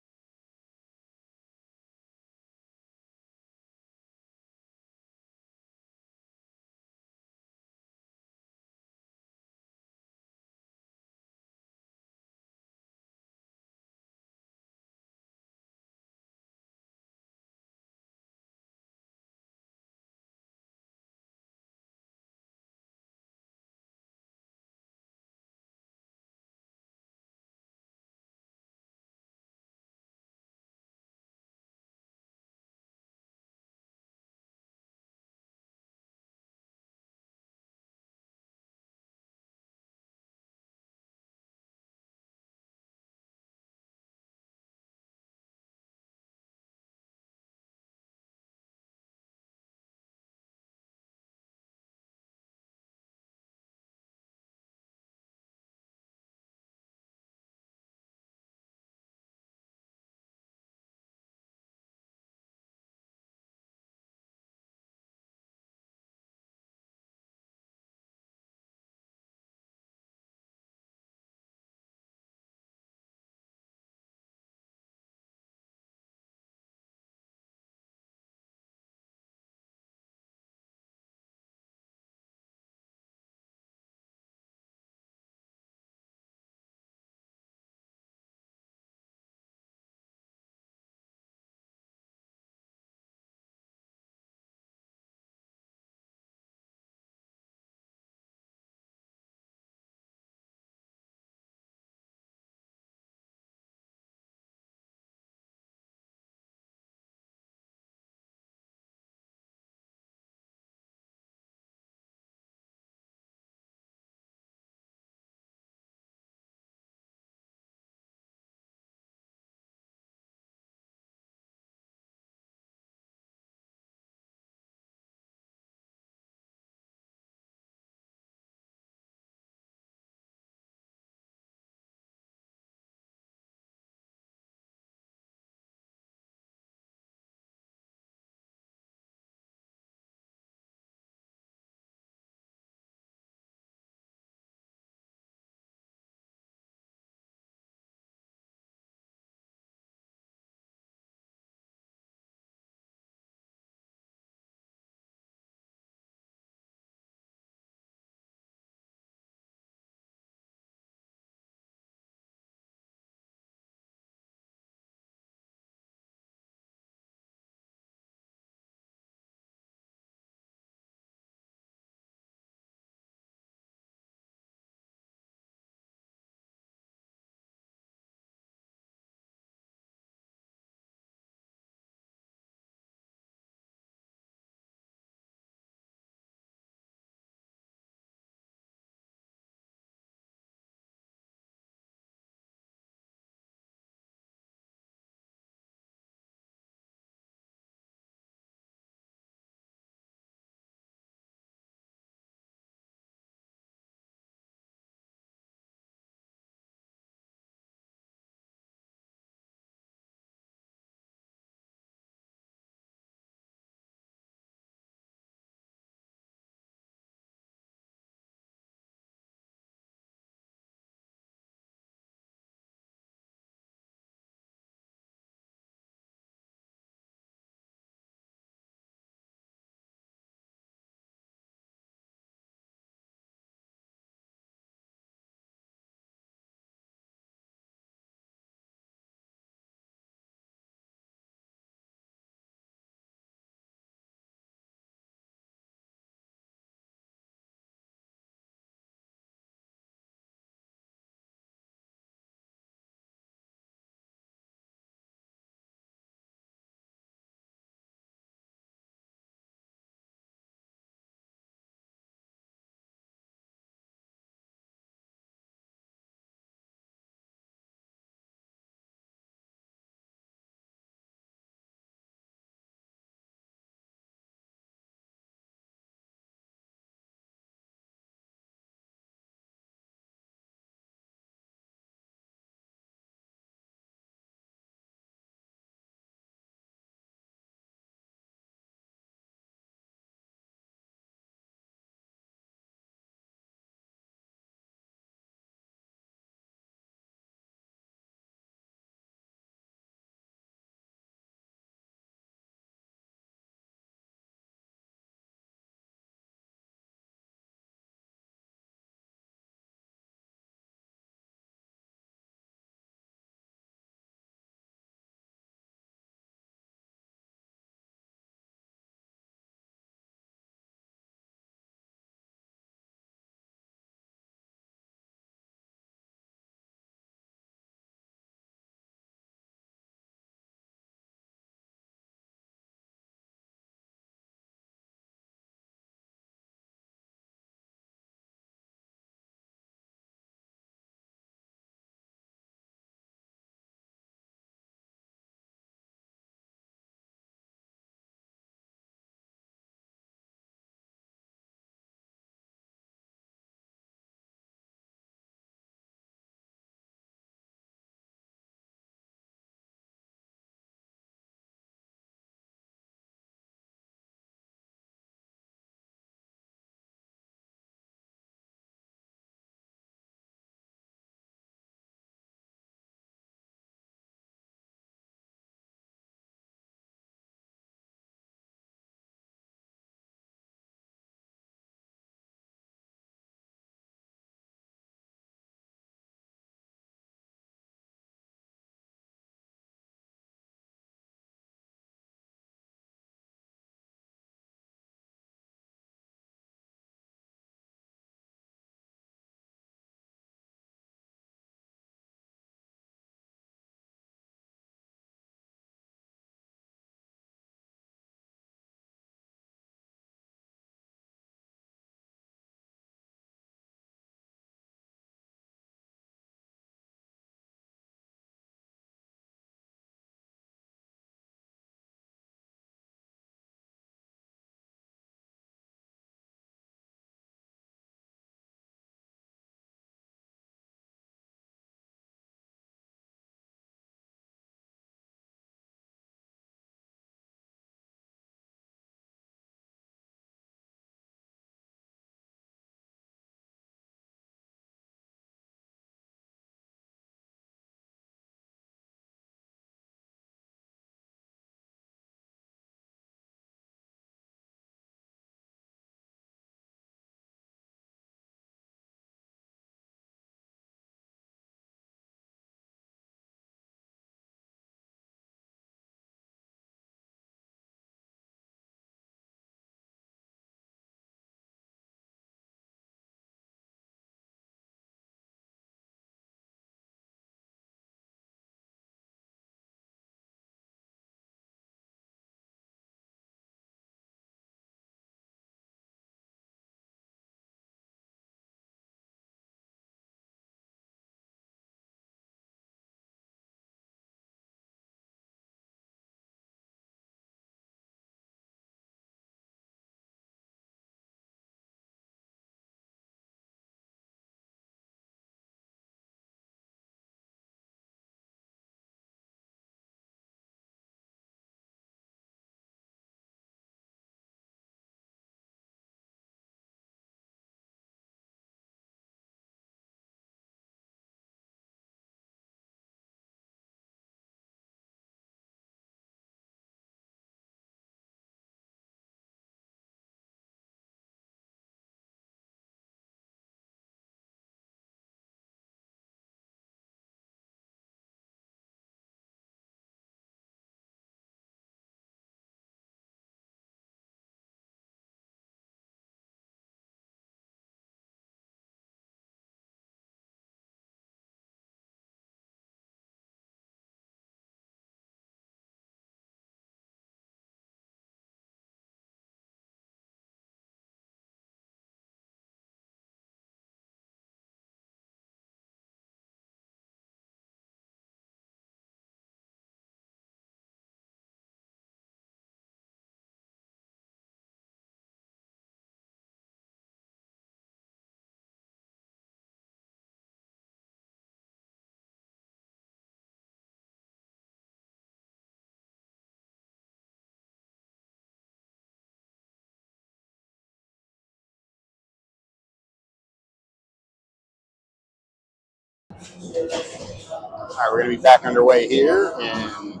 All right, we're going to be back underway here in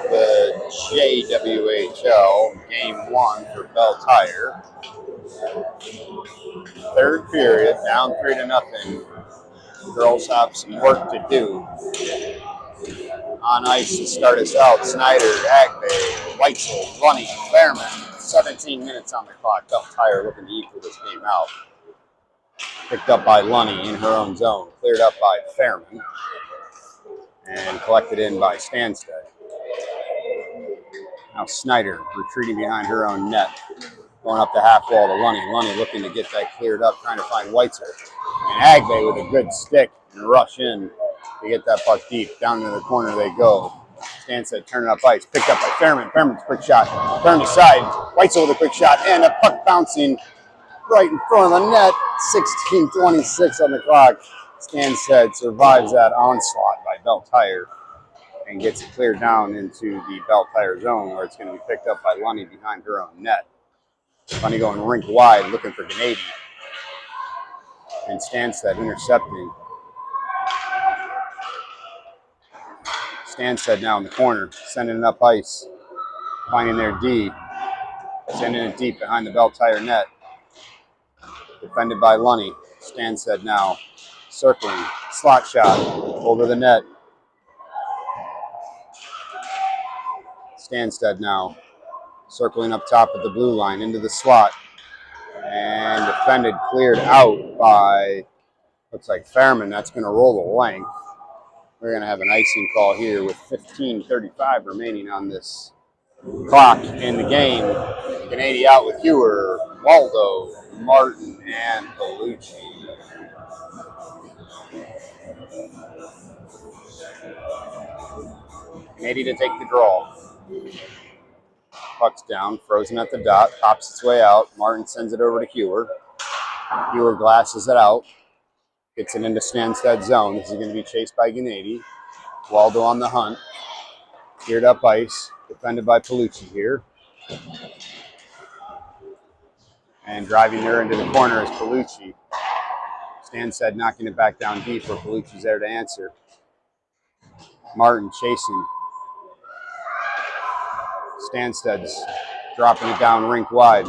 the JWHL Game 1 for Bell Tire. Third period, down 3-0. Girls have some work to do. On ice to start us out, Snyder, Agbe, Weitzel, Lunny, Fairman. 17 minutes on the clock. Bell Tire looking to equal this game out. Picked up by Lunny in her own zone. Cleared up by Fairman. And collected in by Stanstead. Now Snyder retreating behind her own net. Going up the half wall to Lunny. Lunny looking to get that cleared up, trying to find Weitzel. And Agbe with a good stick and rush in to get that puck deep. Down into the corner they go. Stanstead turning up ice. Picked up by Fairman. Fairman's quick shot. Turned aside. Weitzel with a quick shot. And a puck bouncing right in front of the net. 16:26 on the clock. Stanstead survives that onslaught by Bell Tire and gets it cleared down into the Bell Tire zone where it's going to be picked up by Lunny behind her own net. Lunny going rink wide looking for Gennady. And Stanstead intercepting. Stanstead now in the corner, sending it up ice. Finding their D. Sending it deep behind the Bell Tire net. Defended by Lunny. Stanstead now circling. Slot shot over the net. Stanstead now circling up top at the blue line into the slot. And defended, cleared out by, looks like Fairman. That's going to roll the length. We're going to have an icing call here with 15:35 remaining on this clock in the game. Gennady out with Hewer, Waldo, Martin, and Bellucci. Gennady to take the draw. Puck's down, frozen at the dot, pops its way out. Martin sends it over to Hewer. Hewer glasses it out. Gets it into Stanstead zone. This is going to be chased by Gennady. Waldo on the hunt. Cleared up ice. Defended by Bellucci here. And driving her into the corner is Bellucci. Stanstead knocking it back down deep where Bellucci's there to answer. Martin chasing. Stanstead's dropping it down rink wide.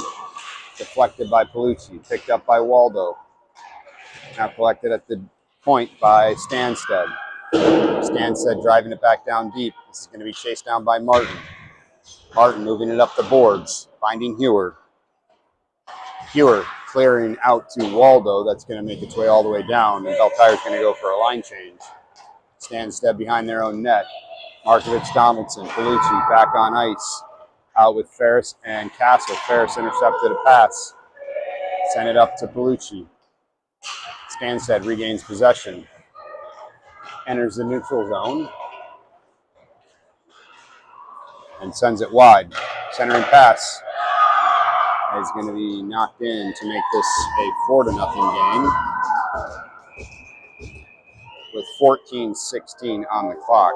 Deflected by Bellucci. Picked up by Waldo. Now collected at the point by Stanstead. Stanstead driving it back down deep. This is going to be chased down by Martin. Martin moving it up the boards. Finding Hewer. Hewer clearing out to Waldo. That's going to make its way all the way down. And Bell Tire's going to go for a line change. Stanstead behind their own net. Markovich, Donaldson, Bellucci back on ice. Out with Ferris and Castle. Ferris intercepted a pass. Sent it up to Bellucci. Stanstead regains possession. Enters the neutral zone. And sends it wide. Centering pass. Is going to be knocked in to make this a 4-0 game. With 14:16 on the clock.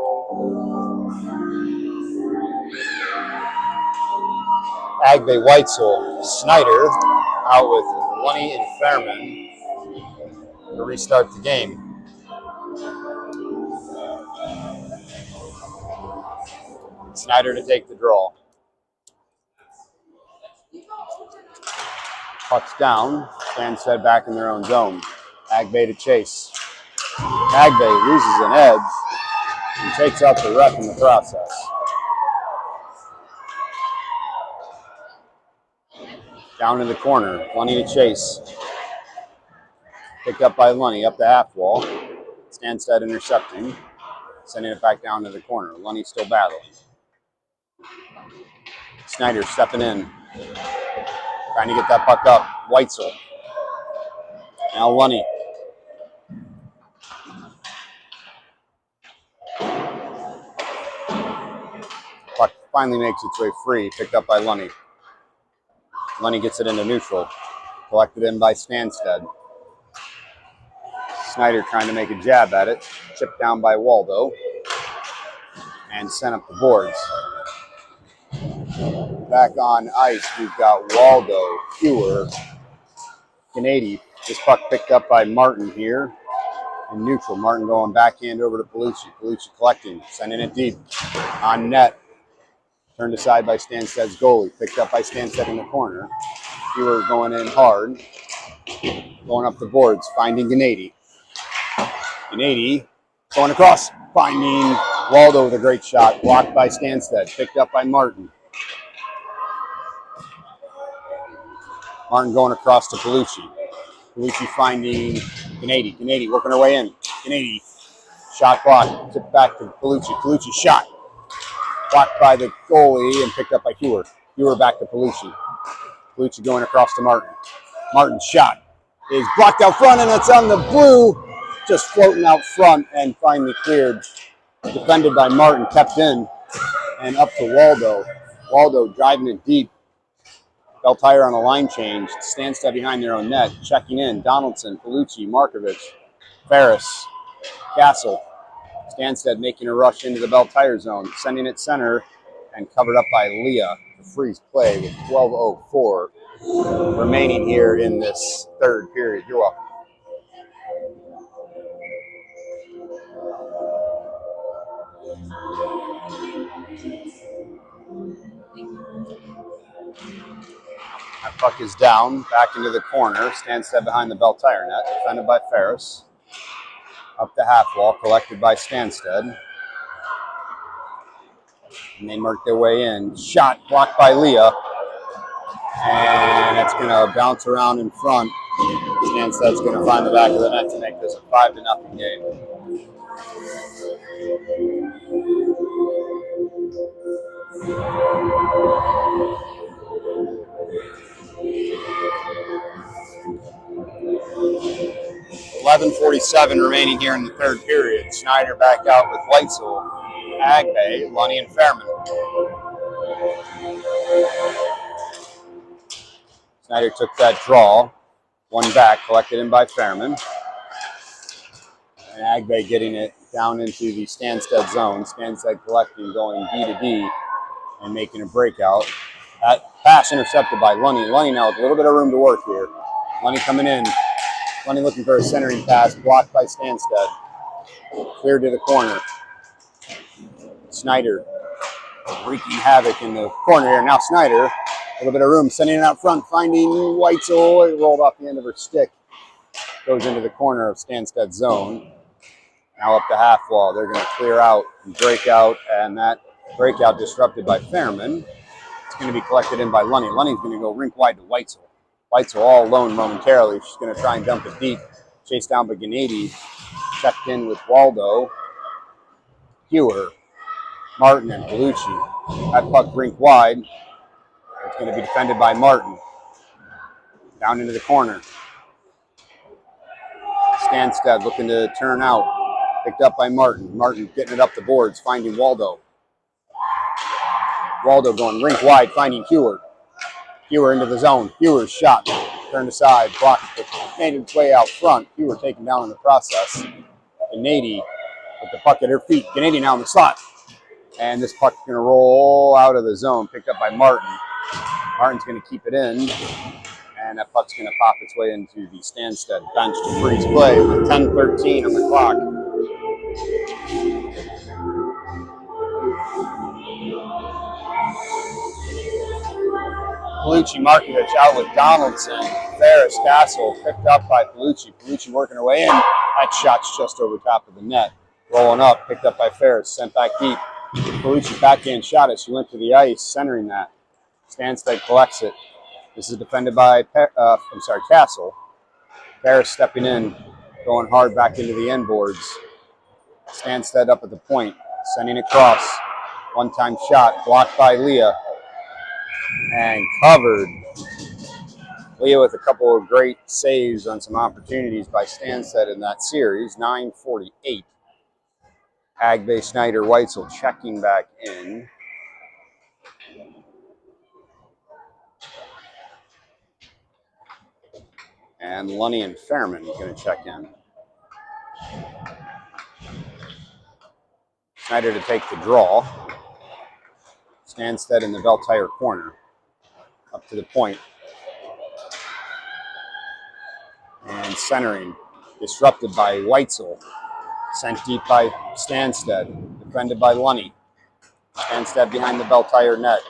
Agbe, Weitzel, Snyder out with Lunny and Fairman to restart the game. Snyder to take the draw. Puck's down. Stanstead back in their own zone. Agbe to chase. Agbe loses an edge and takes out the ref in the process. Down in the corner. Lunny to chase. Picked up by Lunny up the half wall. Stanstead intercepting. Sending it back down to the corner. Lunny still battling. Snyder stepping in. Trying to get that puck up. Weitzel. Now Lunny. Puck finally makes its way free. Picked up by Lunny. Lunny gets it into neutral. Collected in by Stanstead. Snyder trying to make a jab at it. Chipped down by Waldo. And sent up the boards. Back on ice, we've got Waldo, Hewer, Gennady, This puck picked up by Martin here in neutral. Martin going backhand over to Palucci. Palucci collecting, sending it deep on net. Turned aside by Stanstead's goalie. Picked up by Stanstead in the corner. Hewer going in hard. Going up the boards, finding Gennady. Gennady going across, finding Waldo with a great shot. Blocked by Stanstead. Picked up by Martin. Martin going across to Palucci. Palucci finding Gennady. Gennady working her way in. Gennady, shot blocked. Tipped back to Palucci. Palucci shot. Blocked by the goalie and picked up by Hewer. Hewer back to Palucci. Palucci going across to Martin. Martin's shot is blocked out front, and it's on the blue. Just floating out front and finally cleared. Defended by Martin, kept in, and up to Waldo. Waldo driving it deep. Beltire on a line change. Stanstead behind their own net. Checking in. Donaldson, Palucci, Markovic, Ferris, Castle. Stanstead making a rush into the Beltire zone. Sending it center and covered up by Leah to freeze play with 12:04 remaining here in this third period. You're welcome. That puck is down, back into the corner. Stanstead behind the Beltire net, defended by Ferris. Up the half wall, collected by Stanstead. And they work their way in. Shot blocked by Leah. And it's going to bounce around in front. Stanstead's going to find the back of the net to make this a 5-0 game. .11:47 remaining here in the third period. Schneider back out with Weitzel, Agbe, Lunny, and Fairman. Schneider took that draw. One back, collected in by Fairman. And Agbe getting it down into the Stanstead zone. Stanstead collecting, going D to D and making a breakout. That pass intercepted by Lunny. Lunny now with a little bit of room to work here. Lunny coming in. Lunny looking for a centering pass, blocked by Stanstead. Cleared to the corner. Schneider wreaking havoc in the corner here. Now Schneider, a little bit of room, sending it out front, finding Weitzel. It rolled off the end of her stick. Goes into the corner of Stanstead's zone. Now up the half wall. They're going to clear out and break out, and that breakout disrupted by Fairman. It's going to be collected in by Lunny. Lunny's going to go rink wide to Weitzel. Weitzel all alone momentarily. She's going to try and dump it deep. Chased down by Gennady. Checked in with Waldo, Hewer, Martin, and Palucci. That puck rink wide. It's going to be defended by Martin. Down into the corner. Stanstead looking to turn out. Picked up by Martin. Martin getting it up the boards, finding Waldo. Waldo going rink wide, finding Hewer. Hewer into the zone. Hewer's shot. Turned aside. Blocked. Made its way out front. Hewer taken down in the process. Gennady with the puck at her feet. Gennady now in the slot. And this puck's going to roll out of the zone. Picked up by Martin. Martin's going to keep it in. And that puck's going to pop its way into the Stanstead bench to freeze play with 10:13 on the clock. Palucci, Markovic out with Donaldson. Ferris, Castle picked up by Palucci. Palucci working her way in. That shot's just over top of the net. Rolling up, picked up by Ferris, sent back deep. Palucci backhand shot it. She went to the ice, centering that. Stanstead collects it. This is defended by Castle. Ferris stepping in, going hard back into the end boards. Stanstead up at the point, sending it across. One-time shot, blocked by Leah. And covered. Leah with a couple of great saves on some opportunities by Stanstead in that series. 9:48. Agbe, Schneider, Weitzel checking back in. And Lunny and Fairman going to check in. Schneider to take the draw. Stanstead in the Beltire corner. Up to the point. And centering, disrupted by Weitzel. Sent deep by Stanstead, defended by Lunny. Stanstead behind the bell tire net.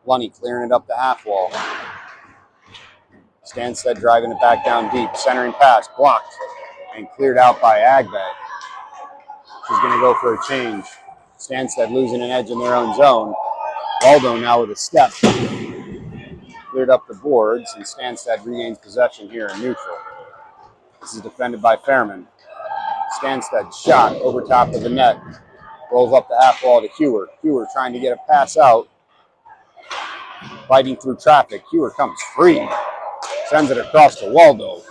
Lunny clearing it up the half wall. Stanstead driving it back down deep. Centering pass, blocked and cleared out by Agbe. She's going to go for a change. Stanstead losing an edge in their own zone. Waldo now with a step. Cleared up the boards, and Stanstead regains possession here in neutral. This is defended by Fairman. Stanstead shot over top of the net. Rolls up the half wall to Hewer. Hewer trying to get a pass out. Fighting through traffic. Hewer comes free. Sends it across to Waldo.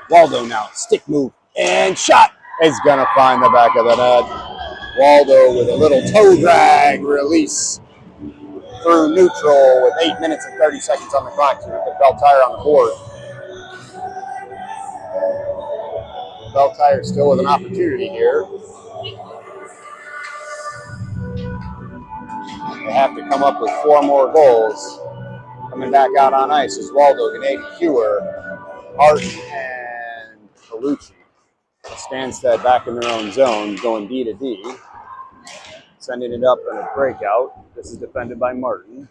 Waldo now, stick move, and shot is going to find the back of the net. Waldo with a little toe drag release through neutral with 8 minutes and 30 seconds on the clock to put Bell Tire on the board. Bell Tire still with an opportunity here. They have to come up with 4 more goals. Coming back out on ice is Waldo, Gennady, Hewer, Hart, and Palucci. Stanstead back in their own zone, going D to D. Sending it up in a breakout. This is defended by Martin.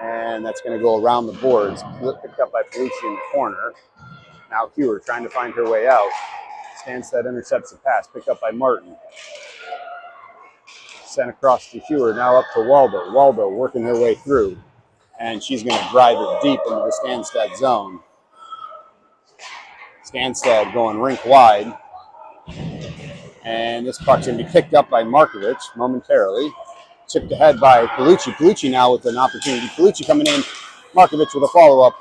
And that's going to go around the boards. Picked up by Palucci in the corner. Now Hewer trying to find her way out. Stanstead intercepts the pass, picked up by Martin. Sent across to Hewer, now up to Waldo. Waldo working her way through. And she's going to drive it deep into the Stanstead zone. Stanstead going rink wide. And this puck's going to be picked up by Markovich momentarily. Chipped ahead by Palucci. Palucci now with an opportunity. Palucci coming in. Markovich with a follow-up.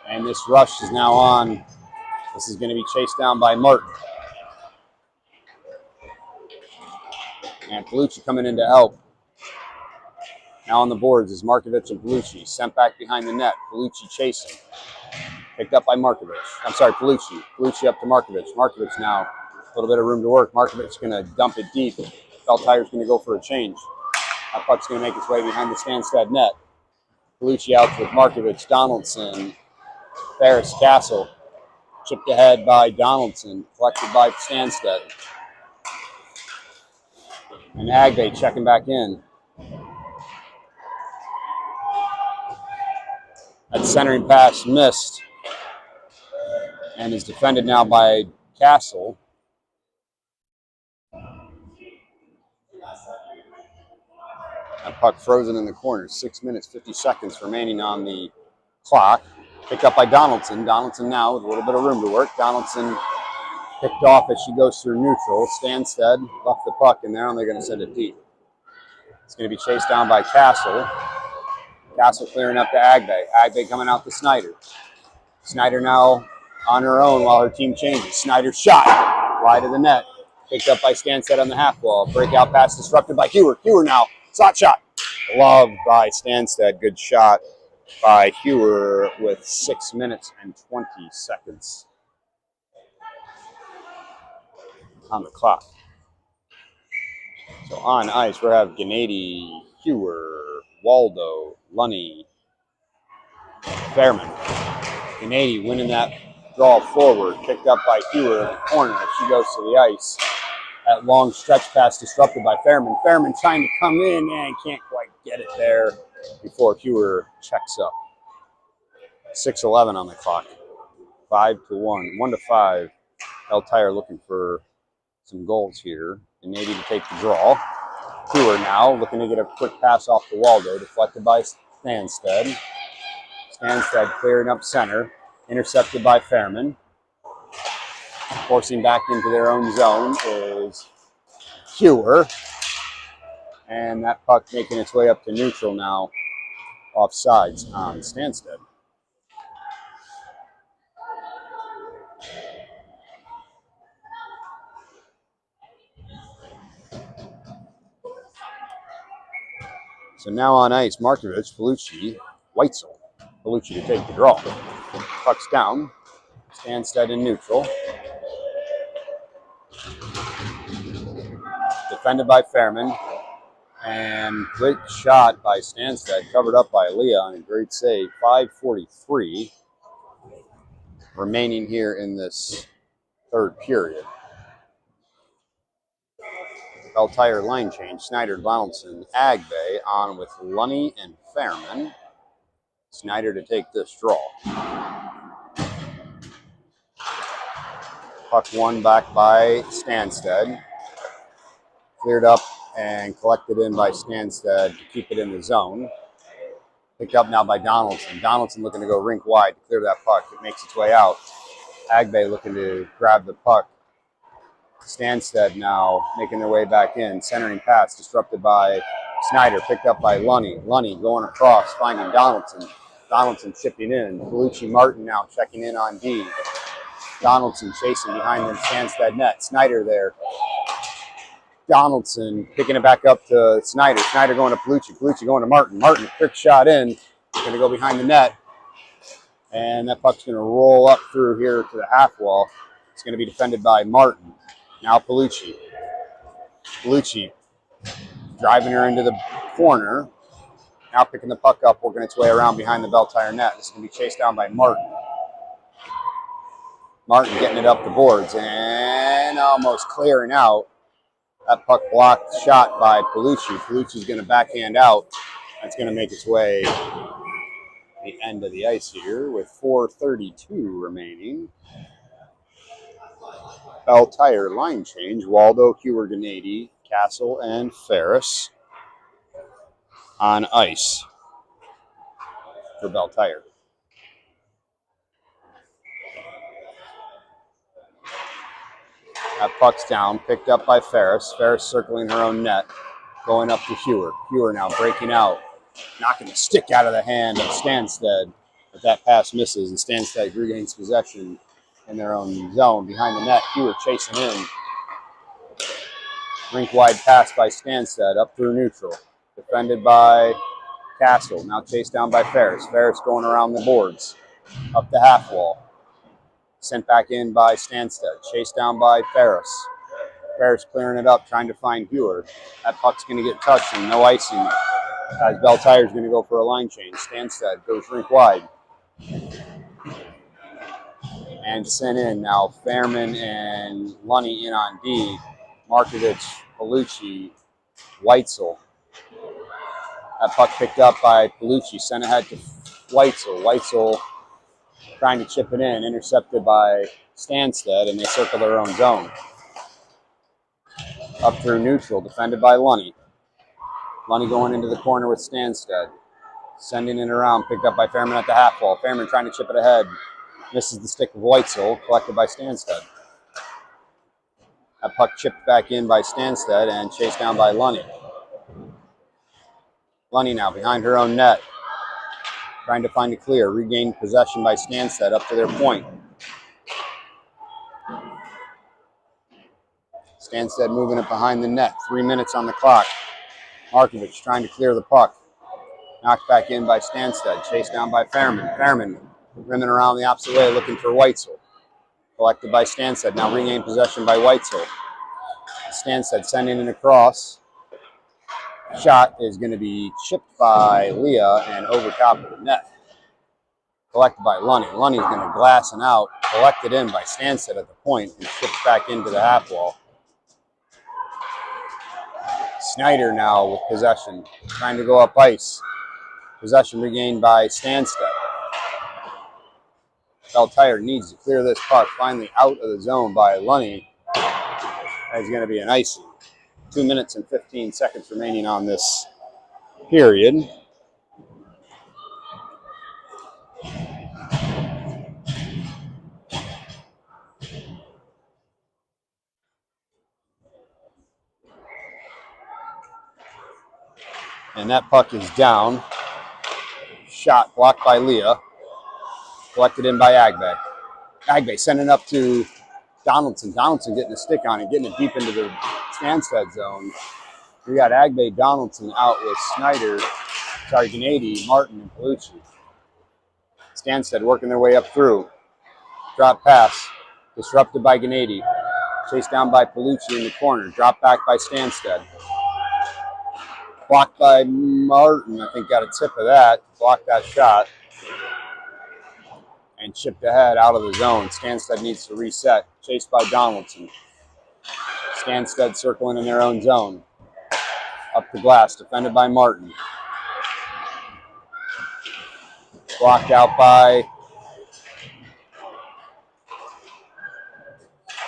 And this rush is now on. This is going to be chased down by Martin. And Palucci coming in to help. Now on the boards is Markovich and Palucci. Sent back behind the net. Palucci chasing. Picked up by Markovich. I'm sorry, Palucci. Palucci up to Markovich. Markovich now, a little bit of room to work. Markovich going to dump it deep. Bell Tire's going to go for a change. That puck's going to make its way behind the Stanstead net. Palucci out with Markovich, Donaldson, Ferris, Castle. Chipped ahead by Donaldson. Collected by Stanstead. And Agbe checking back in. That centering pass missed. And is defended now by Castle. That puck frozen in the corner. 6 minutes, 50 seconds remaining on the clock. Picked up by Donaldson. Donaldson now with a little bit of room to work. Donaldson picked off as she goes through neutral. Stanstead left the puck in there, and they're going to send it deep. It's going to be chased down by Castle. Castle clearing up to Agbe. Agbe coming out to Snyder. Snyder now on her own while her team changes. Snyder shot wide of the net. Picked up by Stanstead on the half wall. Breakout pass disrupted by Hewer. Hewer now. Slot shot. Loved by Stanstead. Good shot by Hewer with 6 minutes and 20 seconds on the clock. So on ice, we have Gennady, Hewer, Waldo, Lunny, Fairman. Gennady winning that draw forward, picked up by Hewer in the corner as she goes to the ice. That long stretch pass disrupted by Fairman. Fairman trying to come in and can't quite get it there before Hewer checks up. 6:11 on the clock. 5-1. 1-5. Bell Tire looking for some goals here. Gennady to take the draw. Hewer now looking to get a quick pass off to Waldo, deflected by Stanstead. Stanstead clearing up center, intercepted by Fairman. Forcing back into their own zone is Hewer. And that puck making its way up to neutral now, offsides on Stanstead. So now on ice, Markovich, Palucci, Weitzel. Palucci to take the draw. Puck's down. Stanstead in neutral. Defended by Fairman. And great shot by Stanstead, covered up by Leah, and a great save. 5:43 remaining here in this third period. Bell Tire line change. Snyder, Donaldson, Agbe on with Lunny and Fairman. Snyder to take this draw. Puck won back by Stanstead. Cleared up and collected in by Stanstead to keep it in the zone. Picked up now by Donaldson. Donaldson looking to go rink wide to clear that puck. It makes its way out. Agbe looking to grab the puck. Stanstead now making their way back in. Centering pass disrupted by Snyder. Picked up by Lunny. Lunny going across, finding Donaldson. Donaldson chipping in. Bellucci Martin now checking in on D. Donaldson chasing behind the Stanstead net. Snyder there. Donaldson picking it back up to Snyder. Snyder going to Bellucci. Bellucci going to Martin. Martin, quick shot in. Going to go behind the net. And that puck's going to roll up through here to the half wall. It's going to be defended by Martin. Now Bellucci. Bellucci driving her into the corner. Now picking the puck up, working its way around behind the Bell Tire net. This is going to be chased down by Martin. Martin getting it up the boards and almost clearing out. That puck blocked shot by Bellucci. Bellucci's going to backhand out. That's going to make its way to the end of the ice here with 4:32 remaining. Bell Tire line change. Waldo, Hewer, Gennady, Castle, and Ferris on ice for Bell Tire. That puck's down, picked up by Ferris. Ferris circling her own net, going up to Hewer. Hewer now breaking out, knocking the stick out of the hand of Stanstead. But that pass misses, and Stanstead regains possession in their own zone behind the net. Hewer chasing in. Rink wide pass by Stanstead up through neutral. Defended by Castle. Now chased down by Ferris. Ferris going around the boards. Up the half wall. Sent back in by Stanstead. Chased down by Ferris. Ferris clearing it up, trying to find Hewer. That puck's going to get touched and no icing as Bell Tire's going to go for a line change. Stanstead goes rink wide. And sent in now Fairman and Lunny in on D. Markovich, Bellucci, Weitzel. That puck picked up by Bellucci. Sent ahead to Weitzel. Weitzel trying to chip it in. Intercepted by Stanstead, and they circle their own zone. Up through neutral. Defended by Lunny. Lunny going into the corner with Stanstead. Sending it around. Picked up by Fairman at the half wall. Fairman trying to chip it ahead. Misses the stick of Weitzel. Collected by Stanstead. That puck chipped back in by Stanstead and chased down by Lunny. Lunny now behind her own net. Trying to find a clear. Regained possession by Stanstead up to their point. Stanstead moving it behind the net. 3 minutes on the clock. Markovich trying to clear the puck. Knocked back in by Stanstead. Chased down by Fairman. Fairman rimming around the opposite way looking for Weitzel. Collected by Stanstead. Now regained possession by Weitzel. Stanstead sending it across. Shot is going to be chipped by Leah and over top of the net. Collected by Lunny. Lunny's going to glass and out. Collected in by Stanstead at the point and chipped back into the half wall. Snyder now with possession. Trying to go up ice. Possession regained by Stanstead. Bell Tire needs to clear this puck. Finally out of the zone by Lunny. That is going to be an icing. 2 minutes and 15 seconds remaining on this period. And that puck is down. Shot blocked by Leah. Collected in by Agbe. Agbe sending up to Donaldson. Donaldson getting a stick on it, getting it deep into the Stanstead zone. We got Agbe, Donaldson out with Snyder, Gennady, Martin, and Bellucci. Stanstead working their way up through. Drop pass. Disrupted by Gennady. Chased down by Bellucci in the corner. Drop back by Stanstead. Blocked by Martin. I think got a tip of that. Blocked that shot. and chipped ahead out of the zone. Stanstead needs to reset. Chased by Donaldson. Stanstead circling in their own zone. Up the glass, defended by Martin. Blocked out by,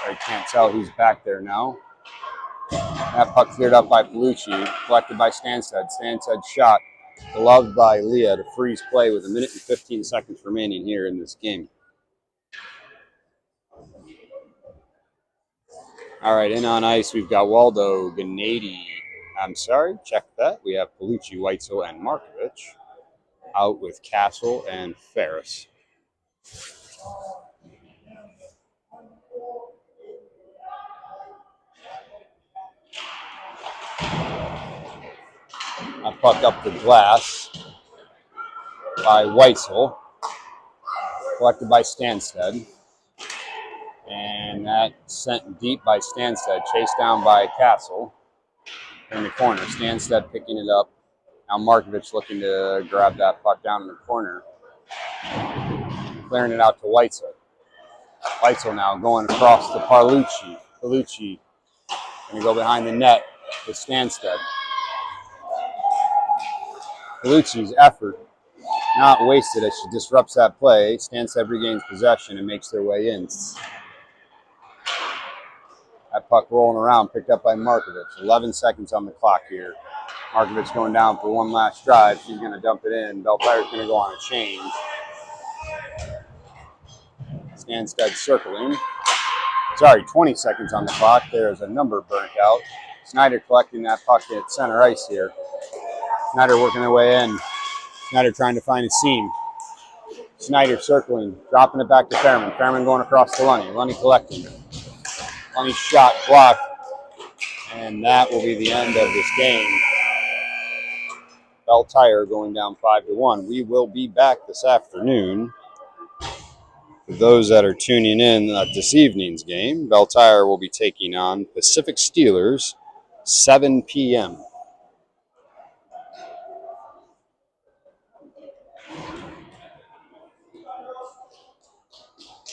I can't tell who's back there now. That puck cleared up by Palucci, collected by Stanstead. Stanstead shot, gloved by Leah to freeze play with 1 minute and 15 seconds remaining here in this game. All right, in on ice, we've got Waldo, Gennady. I'm sorry, check that. We have Palucci, Weitzel, and Markovich. Out with Castle and Ferris. A puck up the glass by Weitzel, collected by Stanstead. And that sent deep by Stanstead, chased down by Castle in the corner. Stanstead picking it up. Now Markovich looking to grab that puck down in the corner. Clearing it out to Weitzel. Weitzel now going across to Palucci. Palucci going to go behind the net with Stanstead. Palucci's effort not wasted as she disrupts that play. Stanstead regains possession and makes their way in. That puck rolling around, picked up by Markovich. 11 seconds on the clock here. Markovich going down for one last drive. She's going to dump it in. Belfire's going to go on a change. Stanstead circling. 20 seconds on the clock. There's a number burnt out. Snyder collecting that puck at center ice here. Snyder working their way in. Snyder trying to find a seam. Snyder circling, dropping it back to Fairman. Fairman going across to Lunny. Lunny collecting. Lunny's shot blocked. And that will be the end of this game. Beltire going down 5-1. We will be back this afternoon. For those that are tuning in this evening's game, Beltire will be taking on Pacific Steelers, 7 p.m.